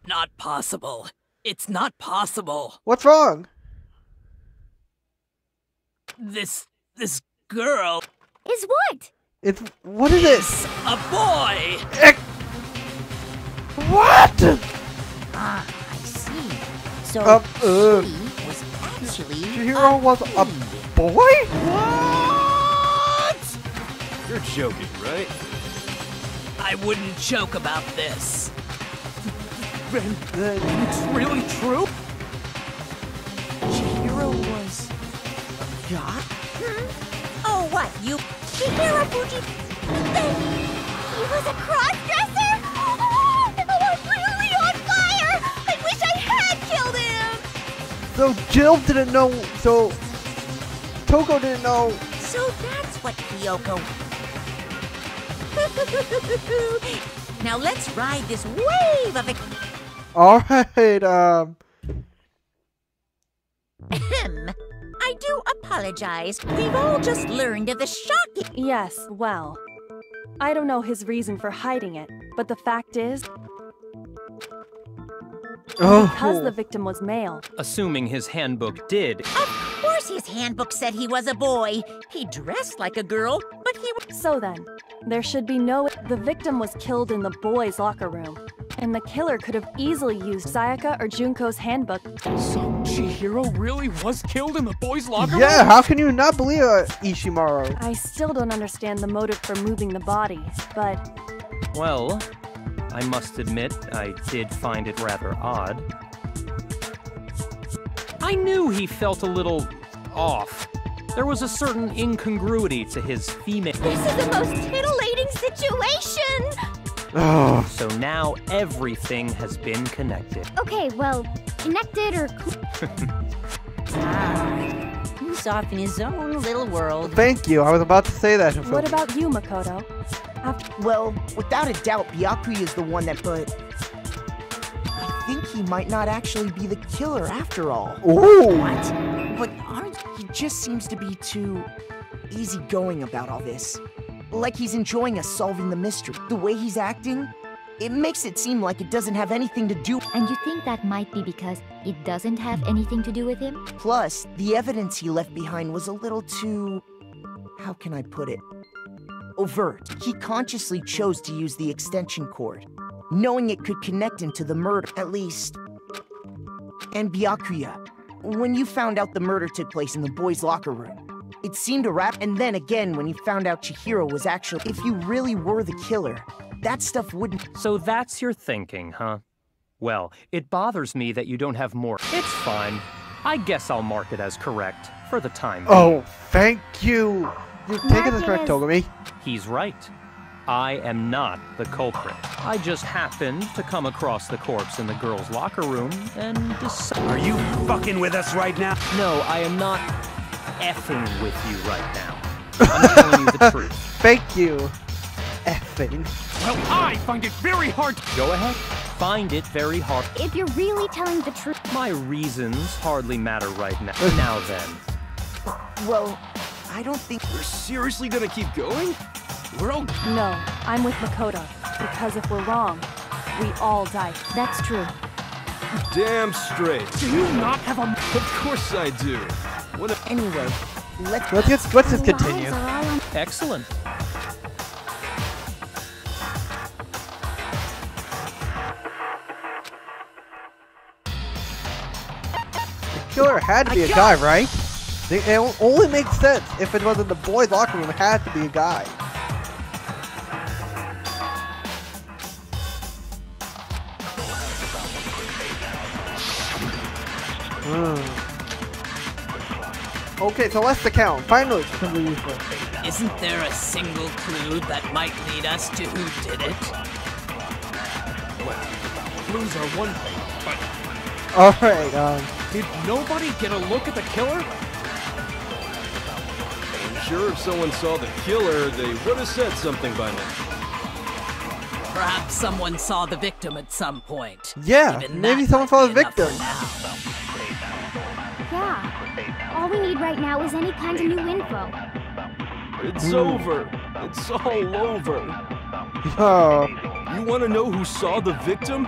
Not possible. It's not possible. What's wrong? This girl... Is what? What is it? A boy! What? Ah, I see. So she was actually Chihiro was a boy? What? You're joking, right? I wouldn't joke about this. Then it's really true? Chihiro was... God? Oh, what? You... Chihiro Fuji... He was a cross-dresser? Oh, I'm really on fire! I wish I had killed him! So Jill didn't know, so Toko didn't know. So that's what Kyoko... Now let's ride this wave of... Alright, I do apologize. We've all just learned of the shocking... Yes, well, I don't know his reason for hiding it, but the fact is... Because the victim was male. Assuming his handbook did. Of course his handbook said he was a boy. He dressed like a girl, but he was... So then, there should be no... The victim was killed in the boys' locker room. And the killer could have easily used Sayaka or Junko's handbook. So Chihiro really was killed in the boys' locker room? Yeah, how can you not believe Ishimaru? I still don't understand the motive for moving the body, but... Well, I must admit, I did find it rather odd. I knew he felt a little off. There was a certain incongruity to his female. This is the most titillating situation! Oh. So now everything has been connected. Okay, well, connected or... He's off in his own little world. Thank you, I was about to say that. What about you, Makoto? Well, without a doubt, Byakuya is the one that, but... I think he might not actually be the killer after all. Ooh. What? But he just seems to be too easygoing about all this. Like he's enjoying us solving the mystery. The way he's acting, it makes it seem like it doesn't have anything to do. And you think that might be because it doesn't have anything to do with him? Plus, the evidence he left behind was a little too... how can I put it? Overt. He consciously chose to use the extension cord, knowing it could connect him to the murder, at least. And Byakuya, when you found out the murder took place in the boys' locker room, it seemed a wrap, and then again when you found out Chihiro was actually... If you really were the killer, that stuff wouldn't... So that's your thinking, huh? Well, it bothers me that you don't have more. It's fine. I guess I'll mark it as correct, for the time being. Oh, thank you! You've taken this correct, Togami. He's right. I am not the culprit. I just happened to come across the corpse in the girls' locker room and decided... Are you fucking with us right now? No, I am not effing with you right now. I'm telling you the truth. Thank you. Effing. Well, I find it very hard. Go ahead. Find it very hard. If you're really telling the truth... My reasons hardly matter right now. Now then. Well, I don't think... We're seriously gonna keep going? We're all... No, I'm with Makoto. Because if we're wrong, we all die. That's true. Damn straight. Do you not have a... Of course I do. Anyway, let's just continue. Excellent. The killer had to be a guy, right? It only makes sense if it wasn't the boys' locker room. It had to be a guy. Okay, so let's the count. Finally, somebody useful. Isn't there a single clue that might lead us to who did it? Well, clues are one thing, but... Alright, Did nobody get a look at the killer? I'm sure if someone saw the killer, they would have said something by now. Perhaps someone saw the victim at some point. Yeah, maybe someone saw the victim. Yeah. All we need right now is any kind of new info. It's over. It's all over. Oh. You want to know who saw the victim?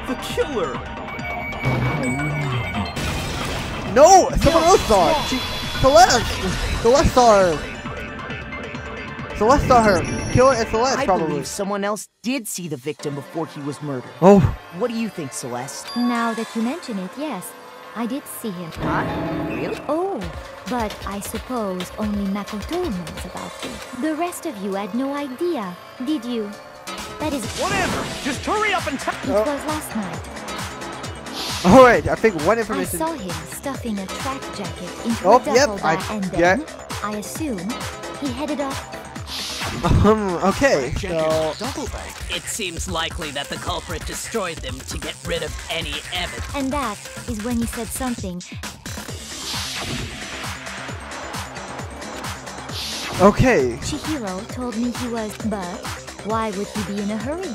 The killer. No, someone else saw it. Celeste saw her. Celeste saw her. Killer and Celeste, I probably. believe someone else did see the victim before he was murdered. Oh. What do you think, Celeste? Now that you mention it, yes. I did see him. Huh? Really? Oh, but I suppose only Makoto knows about this. The rest of you had no idea, did you? That is... Whatever! Just hurry up and tell... It was last night. Alright, I think one I information... saw him stuffing a track jacket into a duffel bag, and then, I assume, he headed off. Okay, so... It seems likely that the culprit destroyed them to get rid of any evidence. And that is when he said something. Okay. Chihiro told me he was, but why would he be in a hurry?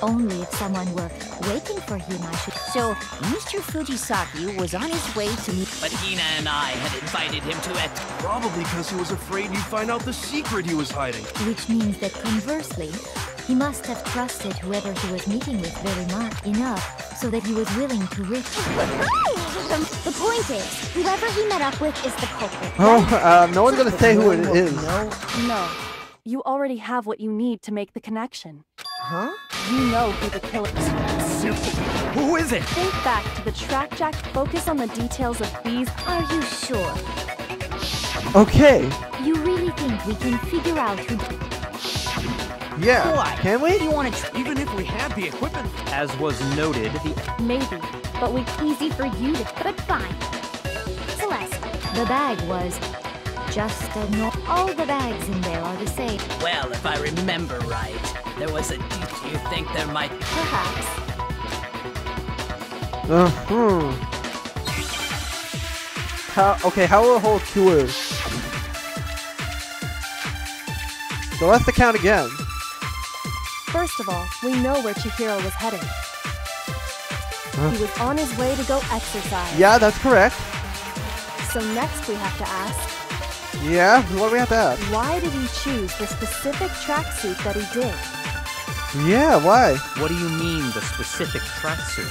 Only if someone were waiting for him, I should. So, Mr. Fujisaki was on his way to meet... But Hina and I had invited him to it. Probably because he was afraid you'd find out the secret he was hiding. Which means that conversely, he must have trusted whoever he was meeting with very much enough so that he was willing to risk. The point is, whoever he met up with is the culprit. Oh, no one's gonna say who it is. No. You already have what you need to make the connection. Huh? You know who the killer is. Who is it? Think back to the track jack. Focus on the details of these. Are you sure? Okay. You really think we can figure out who... Yeah. Why? Can we? You want to? Even if we had the equipment. As was noted, Maybe, but we Easy for you to, but fine. Celeste. The bag was just a no. All the bags in there are the same. Well, if I remember right, there was a. Do you think there might? Perhaps. How will it hold clues? So let's the count again. First of all, we know where Chihiro was heading. He was on his way to go exercise. Yeah, that's correct. So next we have to ask, Yeah, what do we have to ask? why did he choose the specific tracksuit that he did? Yeah, why? what do you mean the specific tracksuit?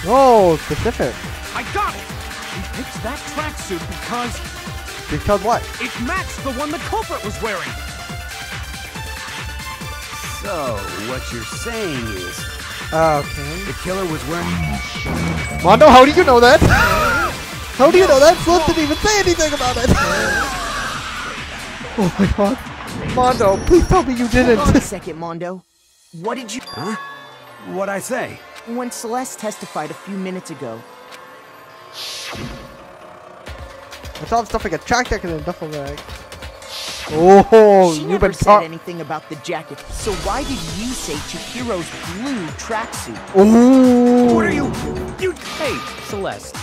Oh, specific. I got it! He picked that tracksuit because Because what? it matched the one the culprit was wearing. So, what you're saying is, Okay. the killer was wearing... Mondo, how do you know that? How do you know that? Celeste didn't even say anything about it. Oh my god. Mondo, please tell me you didn't. Hold on a second, Mondo. What did you? Huh? What'd I say? When Celeste testified a few minutes ago, I saw him stuffing a track deck in a duffel bag. Oh, she you've never been said anything about the jacket. So why did you say Chihiro's blue tracksuit? Ooh. What are you... Hey, Celeste.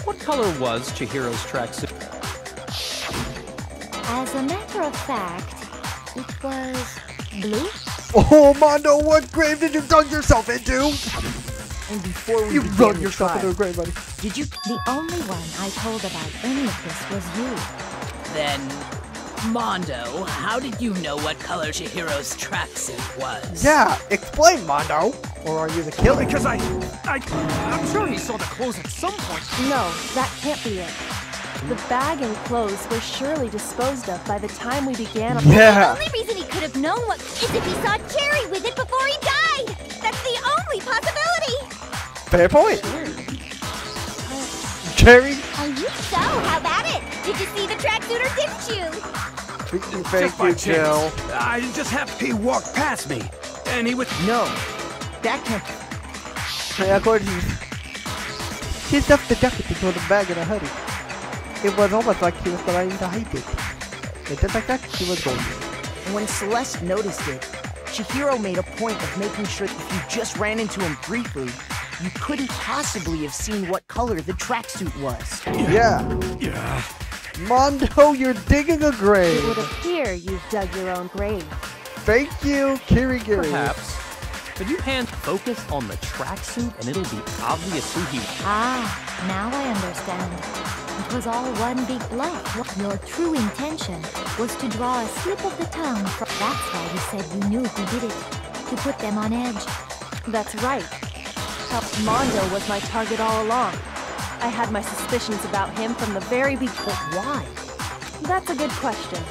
What color was Chihiro's tracksuit? As a matter of fact, it was blue. Oh, Mondo, what grave did you dug yourself into? And before we You began dug the yourself trial, into a grave, buddy. did you? The only one I told about any of this was you. Then, Mondo, how did you know what color Chihiro's tracksuit was? Yeah, explain, Mondo. Or are you the killer? Because I'm sure he saw the clothes at some point. No, that can't be it. The bag and clothes were surely disposed of by the time we began. Yeah. The only reason he could have known what is if he saw Cherry with it before he died. That's the only possibility. Fair point. Cherry? So, how about it? Did you see the tracksuit or didn't you? Thank you, Jill. I just happened he walked past me, and he was... No, that can't. Hey, according to you, he stuffed the jacket into the bag in a hurry. It was almost like he was trying to hide it. And just like that, he was gone. When Celeste noticed it, Chihiro made a point of making sure that if you just ran into him briefly, you couldn't possibly have seen what color the tracksuit was. Yeah. Mondo, you're digging a grave. It would appear you've dug your own grave. Thank you, Kirigiri. Perhaps. But you focus on the tracksuit and it'll be obvious who he... Ah, now I understand. It was all one big bluff. Your true intention was to draw a slip of the tongue. That's why you said you knew who did it. To put them on edge. That's right. Mondo was my target all along. I had my suspicions about him from the very beginning. But why? That's a good question.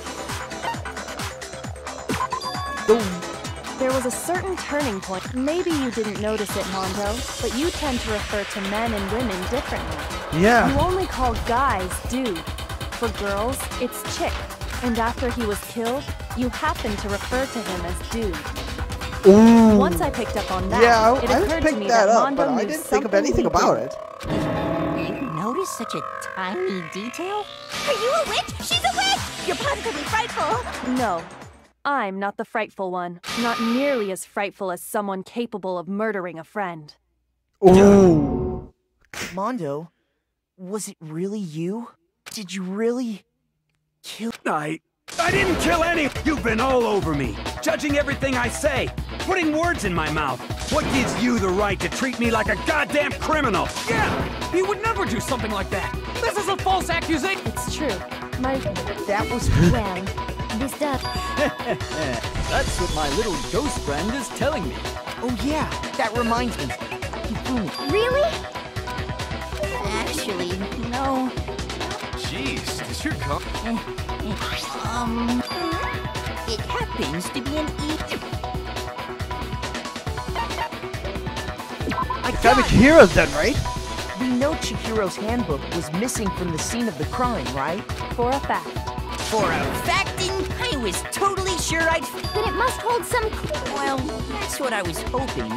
There was a certain turning point. Maybe you didn't notice it, Mondo, but you tend to refer to men and women differently. Yeah. You only call guys dude. For girls, it's chick. And after he was killed, you happen to refer to him as dude. Ooh. Once I picked up on that, Yeah, it I occurred to picked me that that up, Mondo but I knew didn't think of something anything we about didn't. it. You notice such a tiny detail? Are you a witch? She's a witch! You're positively frightful. No. I'm not the frightful one. Not nearly as frightful as someone capable of murdering a friend. Ooh. Mondo, was it really you? Did you really kill? I didn't kill any. You've been all over me, judging everything I say, putting words in my mouth. What gives you the right to treat me like a goddamn criminal? Yeah, he would never do something like that. This is a false accusation. It's true. That was... Well, this does... That's what my little ghost friend is telling me. Oh yeah, that reminds me. Really? Actually, no. Jeez, does your gun... It happens to be an It's gotta be Chihiro's then, right? We know Chihiro's handbook was missing from the scene of the crime, right? For a fact. For a facting, I was totally sure I'd... Then it must hold some... Well, that's what I was hoping.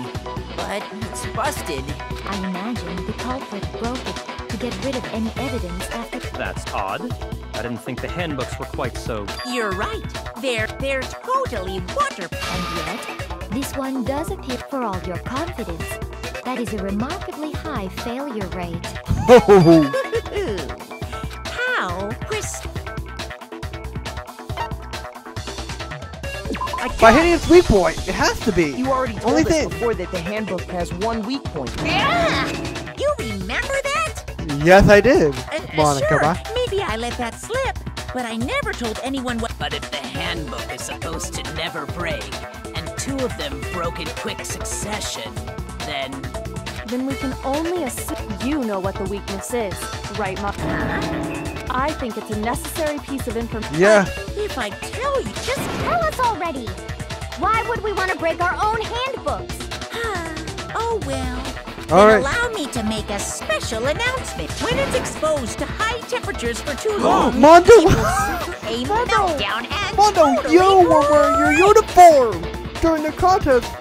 But it's busted. I imagine the culprit broke it to get rid of any evidence after... That's odd. I didn't think the handbooks were quite so... You're right. They're totally waterproof. And yet, this one does appear for all your confidence. That is a remarkably high failure rate. How? By hitting its weak point, it has to be. You already told us before that the handbook has one weak point. Yeah! You remember that? Yes, I did. Monica, Sure, maybe I let that slip, but I never told anyone what... But if the handbook is supposed to never break, and two of them broke in quick succession, then we can only assume you know what the weakness is, right, Mom? I think it's a necessary piece of information. Yeah. If I tell you, just tell us already. Why would we want to break our own handbooks? Oh well. All right. Allow me to make a special announcement. When it's exposed to high temperatures for too long, Mondo! it will suffer a meltdown and Mondo, totally you were wearing your uniform during the contest.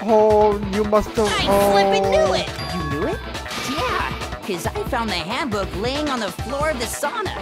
Oh, you must have... I flippin' knew it! You knew it? Yeah, because I found the handbook laying on the floor of the sauna.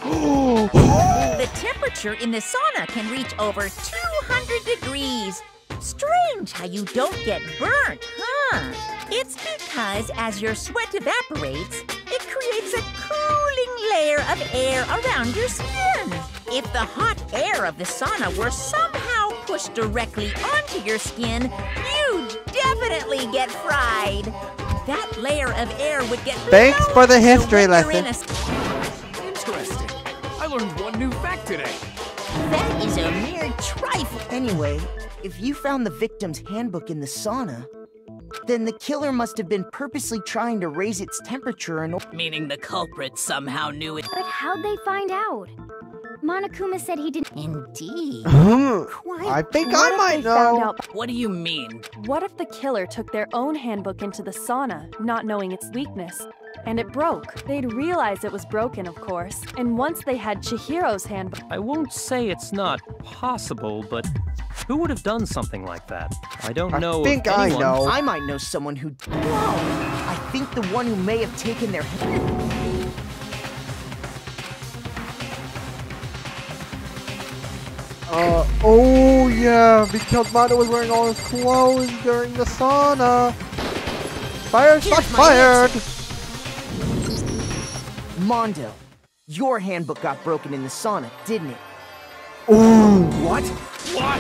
The temperature in the sauna can reach over 200 degrees. Strange how you don't get burnt, huh? It's because as your sweat evaporates, it creates a cooling layer of air around your skin. If the hot air of the sauna were somehow pushed directly onto your skin, you'd definitely get fried. That layer of air would get... Thanks for the history lesson. Interesting. I learned one new fact today. That is a mere trifle. Anyway, if you found the victim's handbook in the sauna, then the killer must have been purposely trying to raise its temperature in... Meaning the culprit somehow knew it. But how'd they find out? Monokuma said he didn't... Indeed. I think I might know. What do you mean? What if the killer took their own handbook into the sauna, not knowing its weakness, and it broke? They'd realize it was broken, of course, and once they had Chihiro's handbook... I won't say it's not possible, but who would have done something like that? I don't know. I think I know. I might know someone who... Whoa! I think the one who may have taken their... Oh yeah, because Mondo was wearing all his clothes during the sauna. Fired, shots fired! Mondo, your handbook got broken in the sauna, didn't it? Ooh. What? Why?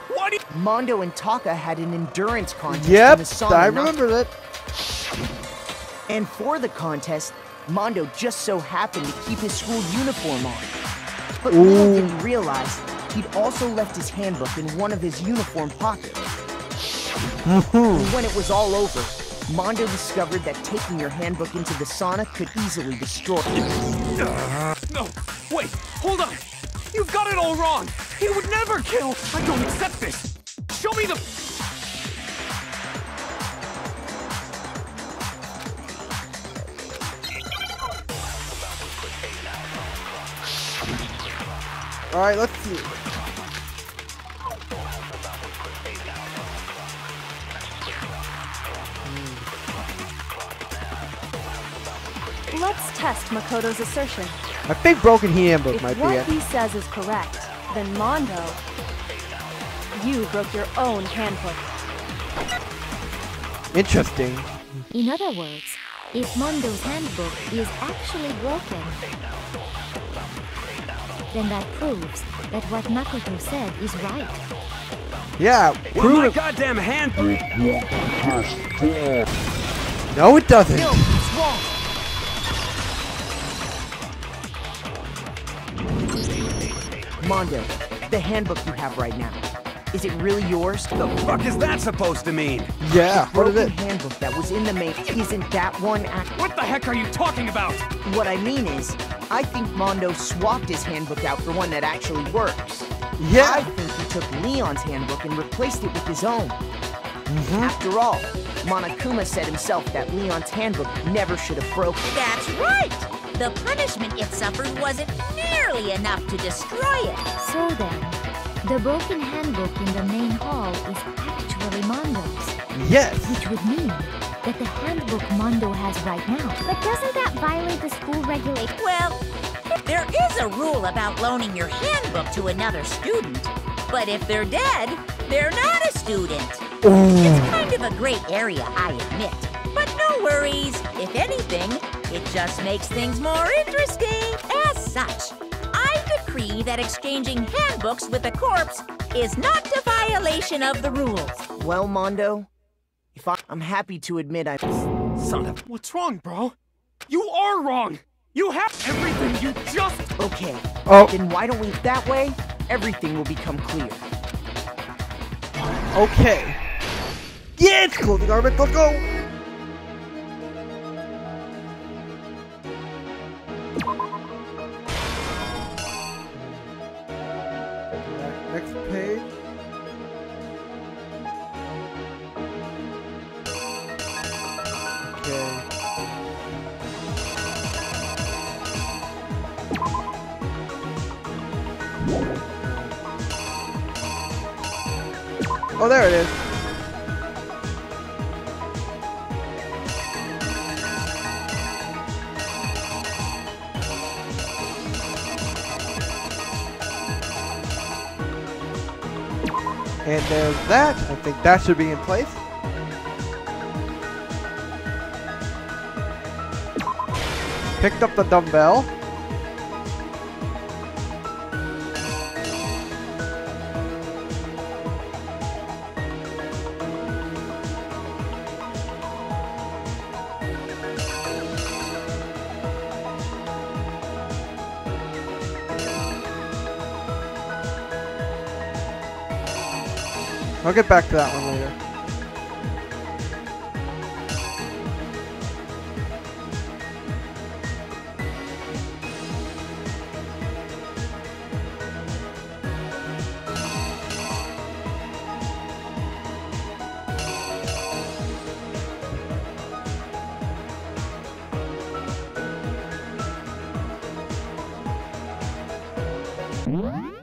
What? Mondo and Taka had an endurance contest in the sauna. I remember that. And for the contest, Mondo just so happened to keep his school uniform on. But little did he realize, he'd also left his handbook in one of his uniform pockets. And when it was all over, Mondo discovered that taking your handbook into the sauna could easily destroy it. No, wait, hold on. You've got it all wrong. He would never kill. I don't accept this. Show me the... Alright, let's see. Let's test Makoto's assertion. I think broken handbook If might be what it. he says is correct, then Mondo, you broke your own handbook. Interesting. In other words, if Mondo's handbook is actually broken, then that proves that what Makoto said is right. Yeah, well, prove my it. goddamn handbook. No, it doesn't. No, it's wrong. Mondo, the handbook you have right now, is it really yours? The fuck is that supposed to mean? Yeah, the what is broken it? handbook that was in the main, isn't that one What the heck are you talking about? What I mean is, I think Mondo swapped his handbook out for one that actually works. Yeah. I think he took Leon's handbook and replaced it with his own. After all, Monokuma said himself that Leon's handbook never should have broken. That's right! the punishment it suffered wasn't nearly enough to destroy it. So then, the broken handbook in the main hall is actually Mondo's. Yes! Which would mean that the handbook Mondo has right now. But doesn't that violate the school regulation? Well, there is a rule about loaning your handbook to another student. But if they're dead, they're not a student. It's kind of a gray area, I admit. But no worries. If anything, it just makes things more interesting. As such, I decree that exchanging handbooks with a corpse is not a violation of the rules. Well, Mondo, I'm happy to admit I... Son of... What's wrong, bro? You are wrong! You have everything, you just... Okay. Oh. Then why don't we... That way, everything will become clear. Okay. Yes! Clothing garment, let's go! Next page. Okay. Oh, there it is. And there's that. I think that should be in place. Picked up the dumbbell. I'll get back to that one later.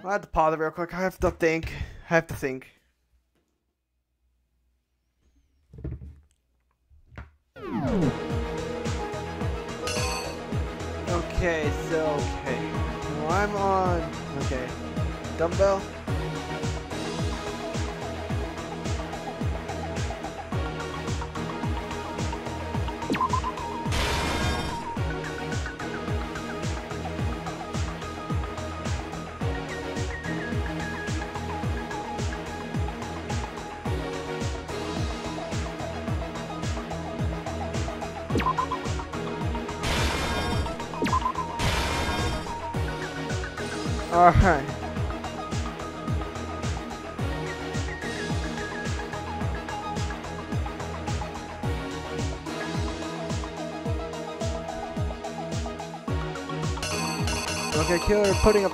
I have to pause it real quick. I have to think. Okay, so, Well, I'm on, dumbbell. Alright. Okay, Killer putting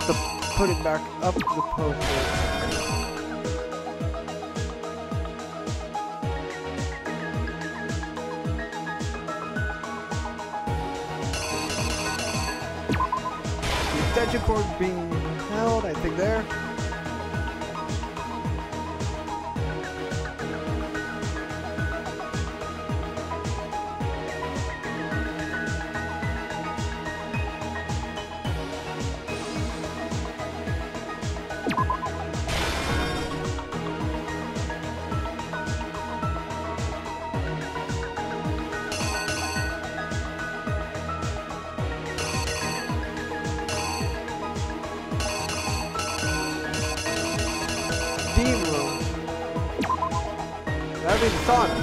back up the poster. Extension cord being held, I think there. That'd be the sauna.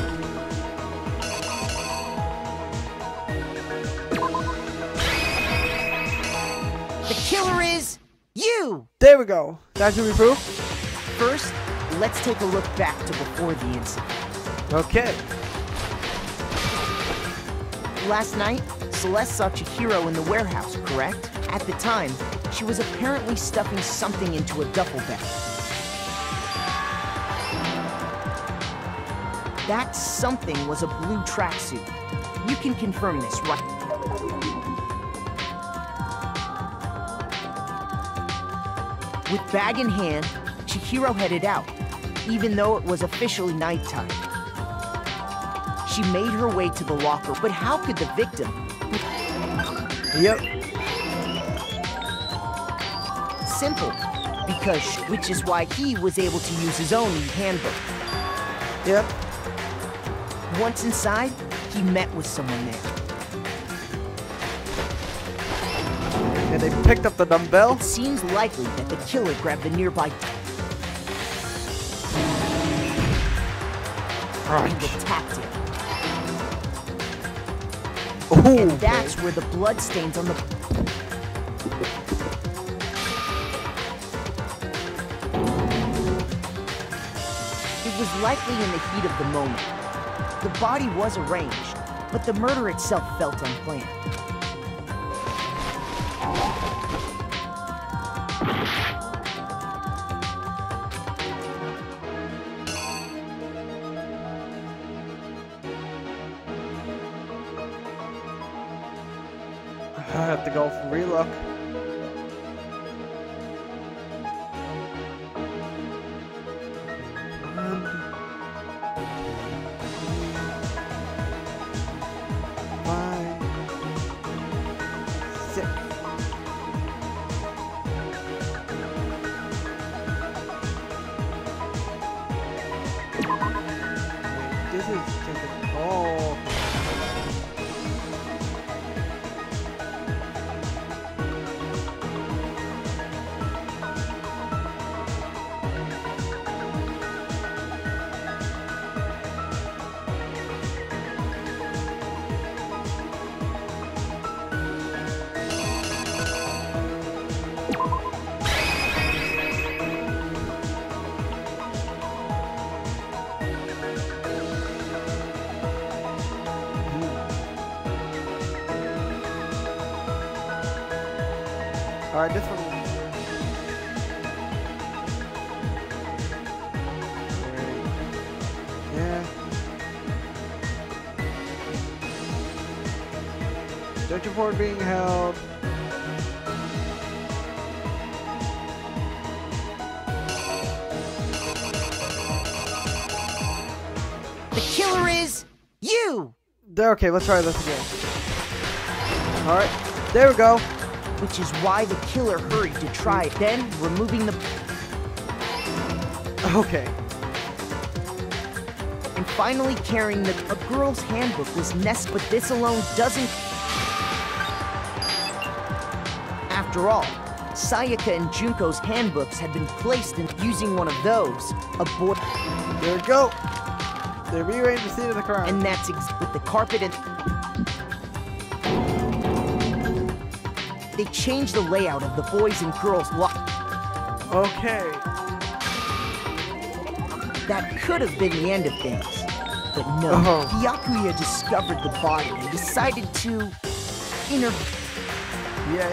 The killer is you! There we go. That should be proof. First, let's take a look back to before the incident. Okay. Last night, Celeste saw Chihiro in the warehouse, correct? At the time, she was apparently stuffing something into a duffel bag. That something was a blue tracksuit. You can confirm this, right? With bag in hand, Chihiro headed out, even though it was officially nighttime. She made her way to the locker, but how could the victim... Yep. Simple. Which is why he was able to use his own handbook. Yep. Once inside, he met with someone there. And they picked up the dumbbell. It seems likely that the killer grabbed the nearby... and attacked him. Ooh, and that's where the blood stains on the... It was likely in the heat of the moment. The body was arranged, but the murder itself felt unplanned. I have to go for relook. Alright, this one. Yeah. Judge report being held. The killer is you! There, okay, let's try this again. Alright, there we go. Which is why the killer hurried to try it, then removing the... Okay. And finally carrying the... A girl's handbook was nested, but this alone doesn't... After all, Sayaka and Junko's handbooks had been placed in using one of those. A boy... There we go. They rearranged the scene of the crime. And that's with the carpet and... They changed the layout of the boys and girls' lock. Okay. That could have been the end of things. But no, Byakuya discovered the body and decided to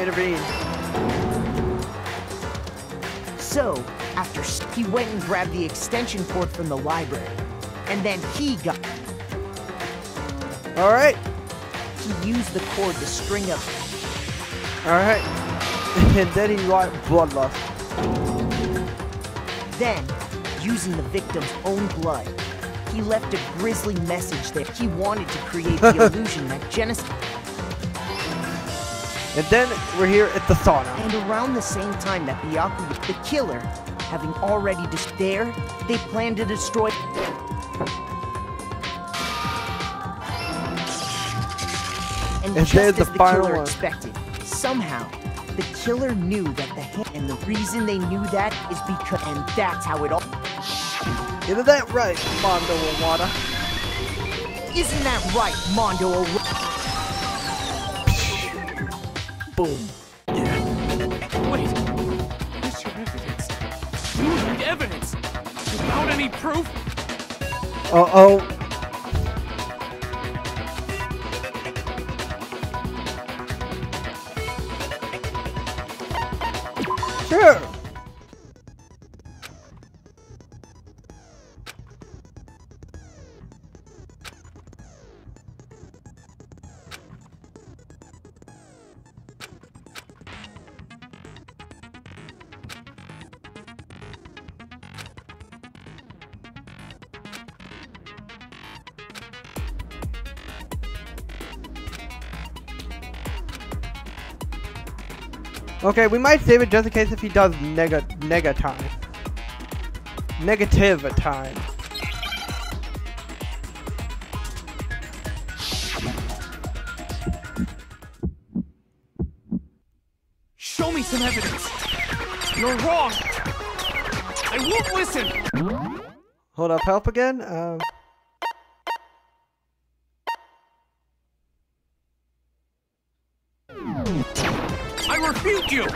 intervene. So, after he went and grabbed the extension cord from the library, and then he got... Alright. He used the cord to string up... Alright. And then he got bloodlust. Then, using the victim's own blood, he left a grisly message that he wanted to create the illusion that Genocider... And then we're here at the sauna. And around the same time that Byakuya, the killer, having already there, they planned to destroy... And just as the killer expected, somehow, the killer knew that the hand, and the reason they knew that is because, and that's how it all... Isn't that right, Mondo Owada? Isn't that right, Mondo Owada? Boom. Wait, where's your evidence? You need evidence! Without any proof? Uh-oh. Sure. Okay, we might save it just in case if he does negative time. Show me some evidence. You're wrong. I won't listen. Hold up, help again. I refute you.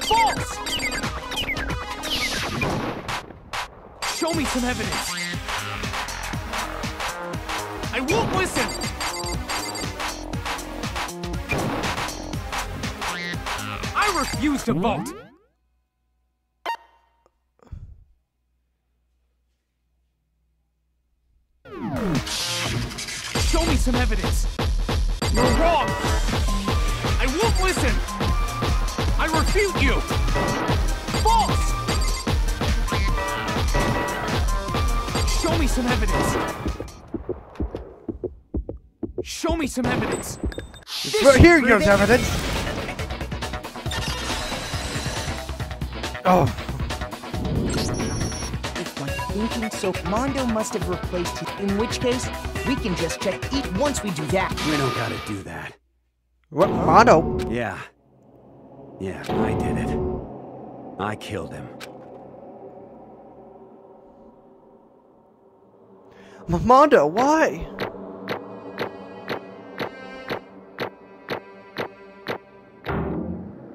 False. Show me some evidence. I won't listen. I refuse to vote. Show me some evidence. You're wrong. I won't listen. I refute you. False. Show me some evidence. Show me some evidence. Here goes evidence. Oh. If I'm thinking so, Mondo must have replaced him. In which case, we can just check each once we do that. We don't gotta do that. What, Mondo? Yeah. Yeah, I did it. I killed him. Mondo, why?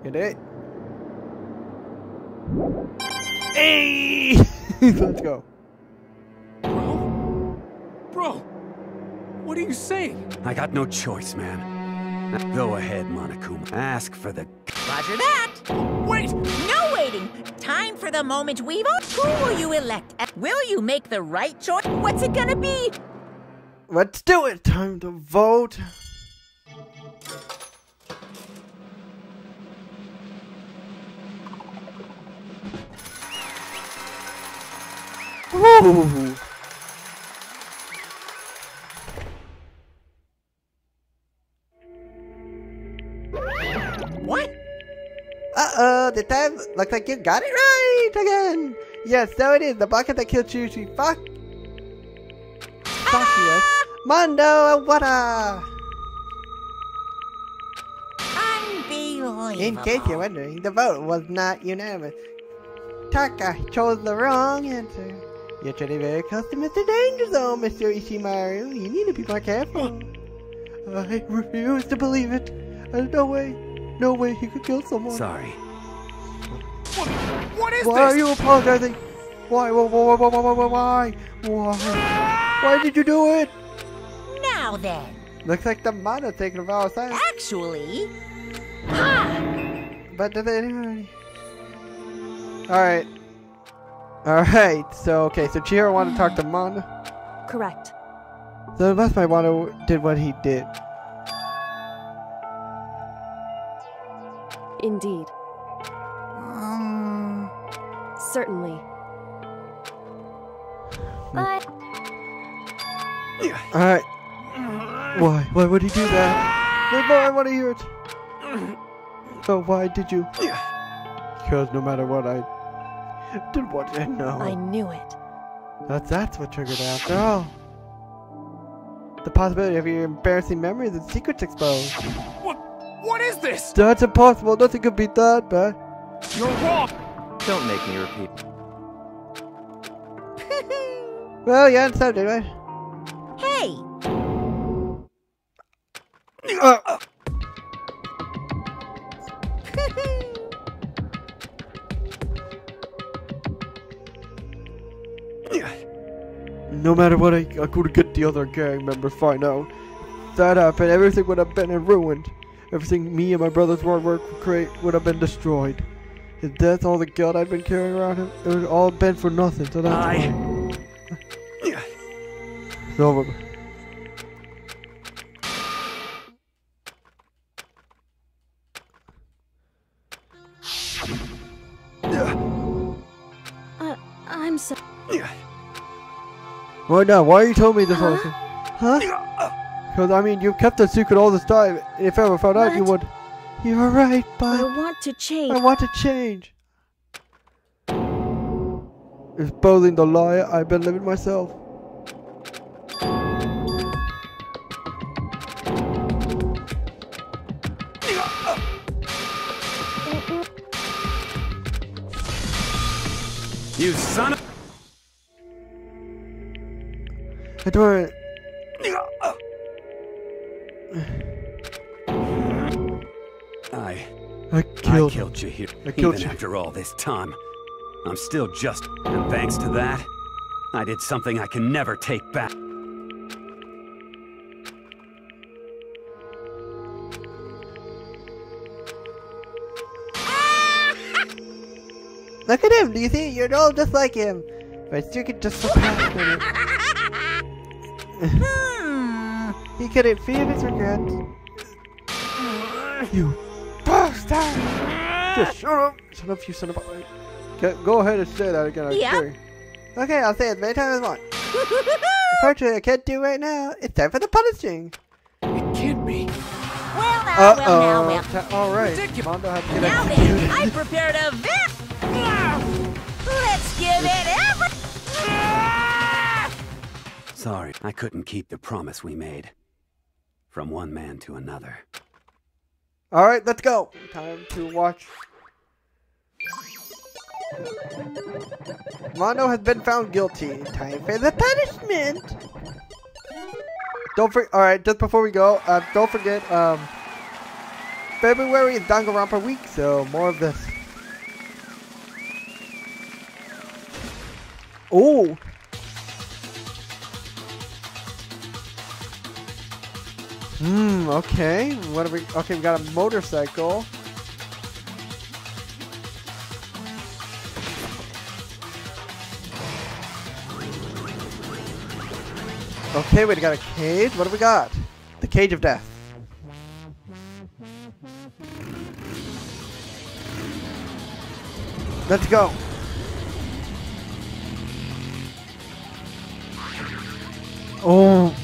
Get it? Hey! Let's go. Bro, what are you saying? I got no choice, man. Go ahead, Monokuma. Ask for the... Roger that. Wait! No waiting. Time for the moment we've... Who will you elect? Will you make the right choice? What's it gonna be? Let's do it. Time to vote. Woo! What? Uh-oh, the time looks like you got it right again. Yes, so it is. The bucket that killed Chuchi. Fuck. Fuck you. Mondo, what Unbelievable. In case you're wondering, the vote was not unanimous. Taka chose the wrong answer. You're treading very close to Mr. Danger Zone, Mr. Ishimaru. You need to be more careful. I refuse to believe it. There's no way he could kill someone. Sorry. What is Why this? are you apologizing? Why? Why did you do it? Now then. Looks like the Mondo taking a vow of silence. Actually... Ha! But does it... Alright. Alright, so Chihiro wanted to talk to Mondo. Correct. So that's why Mondo did what he did. Indeed. Certainly. But... Alright. Why? Why would he do that? No, I want to hear it. So why did you? Because no matter what I did, what I know. I knew it. That's what triggered it after all. The possibility of your embarrassing memories and secrets exposed. What is this? That's impossible. Nothing could beat that, but... You're wrong. Don't make me repeat. Well, yeah, it's something, right? Hey! No matter what, I could get the other gang members find out. If that happened, everything would have been ruined. Everything me and my brother's hard work would create would have been destroyed. His death, all the guilt I'd been carrying around him, it would all been for nothing. So that's why. It's over. I'm so... Right now, why are you telling me this whole thing? Huh? Because, I mean, you've kept the secret all this time. If I ever found out, you would... You're right, but I want to change. I want to change. Exposing the lie I've been living myself. You son of... I don't... I killed Chihiro. I killed Even after all this time, I'm still just... And thanks to that, I did something I can never take back. Look at him, do you see? You're all just like him. But you could just surpass him. He couldn't feel his regrets. You bastard! Just shut up! Shut up, you son of a... Go ahead and say that again, I'm sorry. Okay, I'll say it as many times as I want. Unfortunately, I can't do it right now. It's time for the punishing. It can't be. Well. Alright. Now then, I prepared a Let's give it every... Sorry, I couldn't keep the promise we made. From one man to another. Alright, let's go. Time to watch. Mondo has been found guilty. Time for the punishment. Don't forget. Alright, just before we go, don't forget, February is Danganronpa week, so more of this. Oh! Okay. What are we? Okay, we got a motorcycle. Okay, we got a cage. What do we got? The cage of death. Let's go. Oh.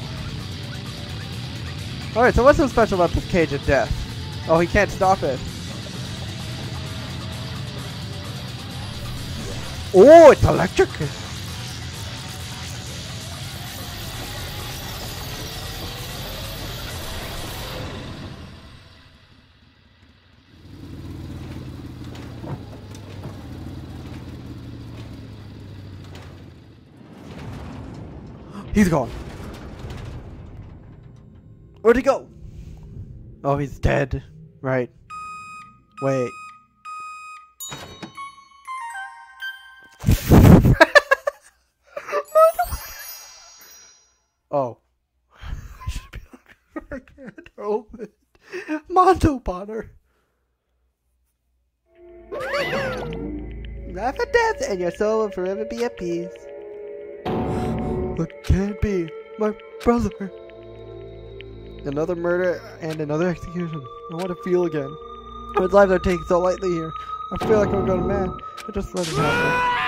Alright, so what's so special about this cage of death? Oh, he can't stop it. Oh, it's electric. He's gone. Where'd he go? Oh, he's dead. Right. Wait. Oh. I should be I can't help it. Mondo Potter. Life or death, and your soul will forever be at peace. It can't be. My brother. Another murder and another execution. I want to feel again. What lives are taken so lightly here. I feel like I'm going mad. I just let it happen.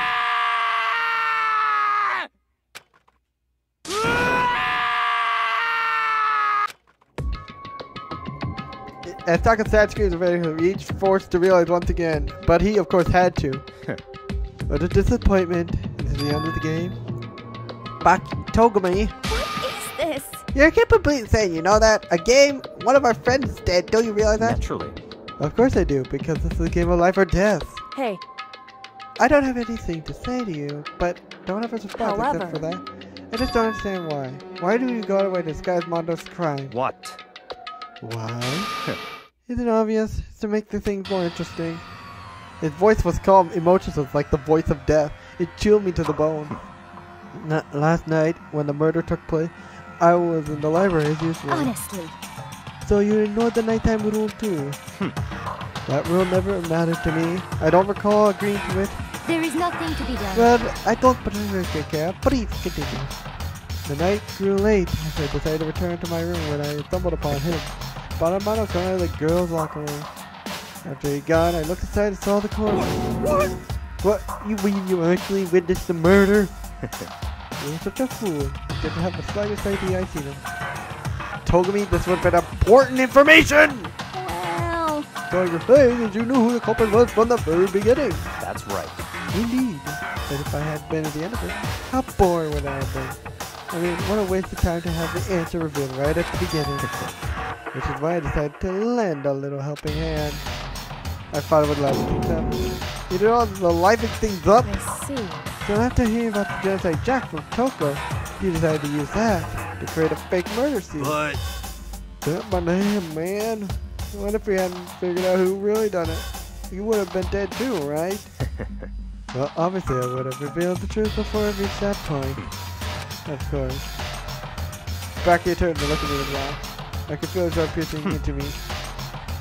As Taka sad screams of each forced to realize once again, but he of course had to. What a disappointment. This is the end of the game. Togami. What is this? You're completely insane, you know that? A game, one of our friends is dead, don't you realize that? Naturally. Of course I do, because this is a game of life or death. Hey. I don't have anything to say to you, but don't have a response except for that. I just don't understand why. Why do you go out of the way to disguise Mondo's crime? What? Why? Isn't it obvious? It's to make the things more interesting. His voice was calm, emotions was like the voice of death. It chilled me to the bone. Last night, when the murder took place, I was in the library as usual. Honestly. So you ignored the nighttime rule too? That rule never mattered to me. I don't recall agreeing to it. There is nothing to be done. Well, I don't particularly care. Please continue. The night grew late as I decided to return to my room when I stumbled upon him. Bottom of the corner of the girls' locker room. After he gone, I looked inside and saw the corpse. What? You mean you actually witnessed the murder? You're such a fool. You didn't have the slightest idea I seen him. Togami, this would have been important information! Well... all you're saying is you knew who the culprit was from the very beginning. That's right. Indeed. But if I had been at the end of it, how boring would I have been? I mean, what a waste of time to have the answer revealed right at the beginning. Which is why I decided to lend a little helping hand. I thought it would liven things up. You did all the liven things up. I see. So after hearing about the Genocide Jack from Toko, you decided to use that to create a fake murder scene. But my name, man. What if we hadn't figured out who really done it? You would have been dead too, right? Well, obviously I would have revealed the truth before it reached that point. Of course. Bracky turned to look at me and laughed. I could feel his heart piercing into me.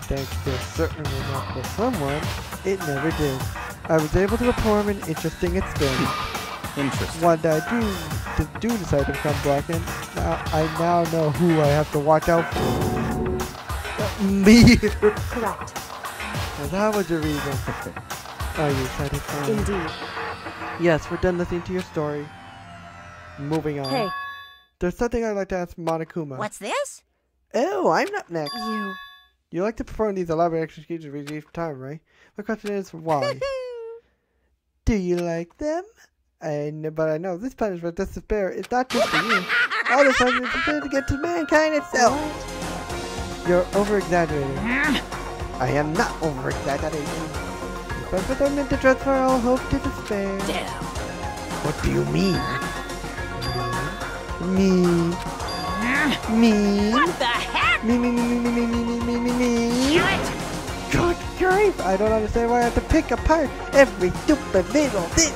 Thanks to a certain remarkable someone, it never did. I was able to perform an interesting experiment. Interesting. One that I do decide to become blackened. I now know who I have to watch out for. Me! Correct. Well, that was your reason. Are you satisfied? Indeed. Yes, we're done listening to your story. Moving on. Hey. There's something I'd like to ask Monokuma. What's this? Oh, I'm up next. You like to perform these elaborate executions each time, right? My question is, why? Do you like them? But I know this punishment, this despair, is not just for you. All this punishment is to get to mankind itself. You're over-exaggerating. I am not over-exaggerating. But I'm meant to transfer all hope to despair. Damn. What do you mean? Me. What the heck? Me. Good grief! I don't understand why I have to pick apart every stupid little thing.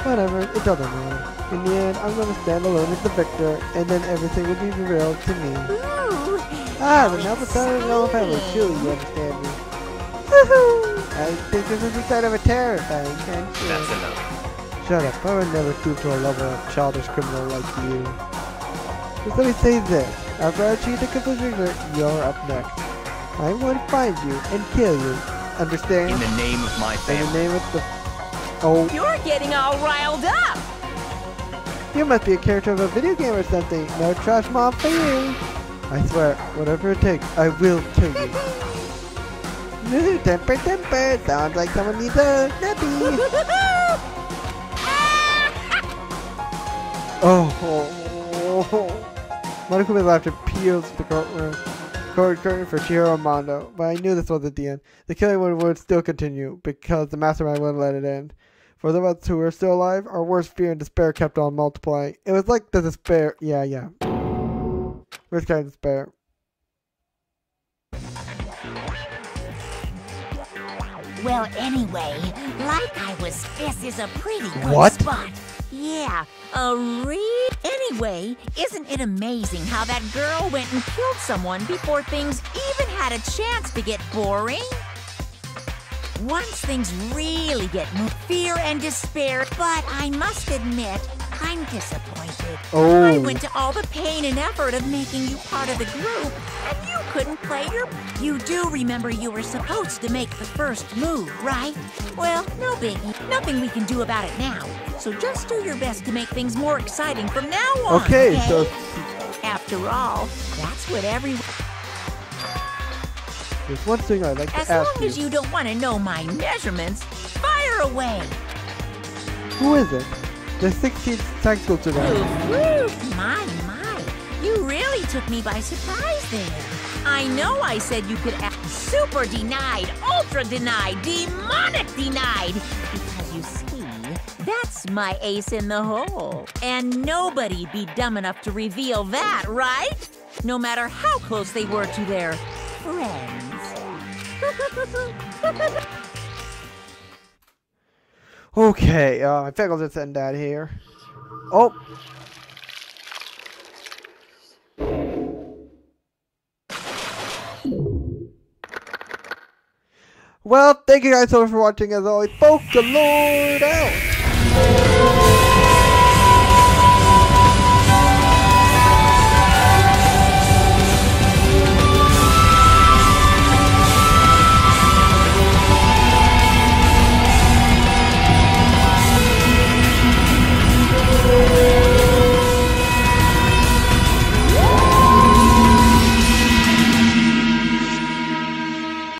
Whatever, it doesn't matter. In the end, I'm going to stand alone as the victor, and then everything will be revealed to me. Ooh, the novel started in all family. Surely you understand me. Woohoo! I think this is the sign of a terrifying friendship. That's enough. Shut up. I would never stoop to a level of childish criminal like you. Just let me say this. After I achieve the conclusion, you're up next. I'm going to find you and kill you. Understand? In the name of my family. In the name of the... Oh. You're getting all riled up. You must be a character of a video game or something. No trash mom for you. I swear, whatever it takes, I will kill you. Temper. Sounds like someone needs a nappy. Monokuma's laughter peels the curtain for Chihiro and Mondo, but I knew this wasn't the end. The killing would still continue, because the mastermind wouldn't let it end. For those of us who were still alive, our worst fear and despair kept on multiplying. It was like the despair. Yeah. Worst kind of despair. Well, anyway, like I was, this is a pretty good spot. Yeah, Anyway, isn't it amazing how that girl went and killed someone before things even had a chance to get boring? Once things really get moved, fear and despair, but I must admit, I'm disappointed. I went to all the pain and effort of making you part of the group, and you couldn't play your... You do remember you were supposed to make the first move, right? Well, no biggie. Nothing we can do about it now. So just do your best to make things more exciting from now on, okay? So... After all, that's what everyone... There's one thing I'd like to ask you. As long as you don't want to know my measurements, fire away! Who is it? The 16th tag school today. My. You really took me by surprise there. I know I said you could act super denied, ultra denied, demonic denied. Because you see, that's my ace in the hole. And nobody'd be dumb enough to reveal that, right? No matter how close they were to their friends. Okay, I think I'll just end that here. Oh! Well, thank you guys so much for watching. As always, Poke the Lord out!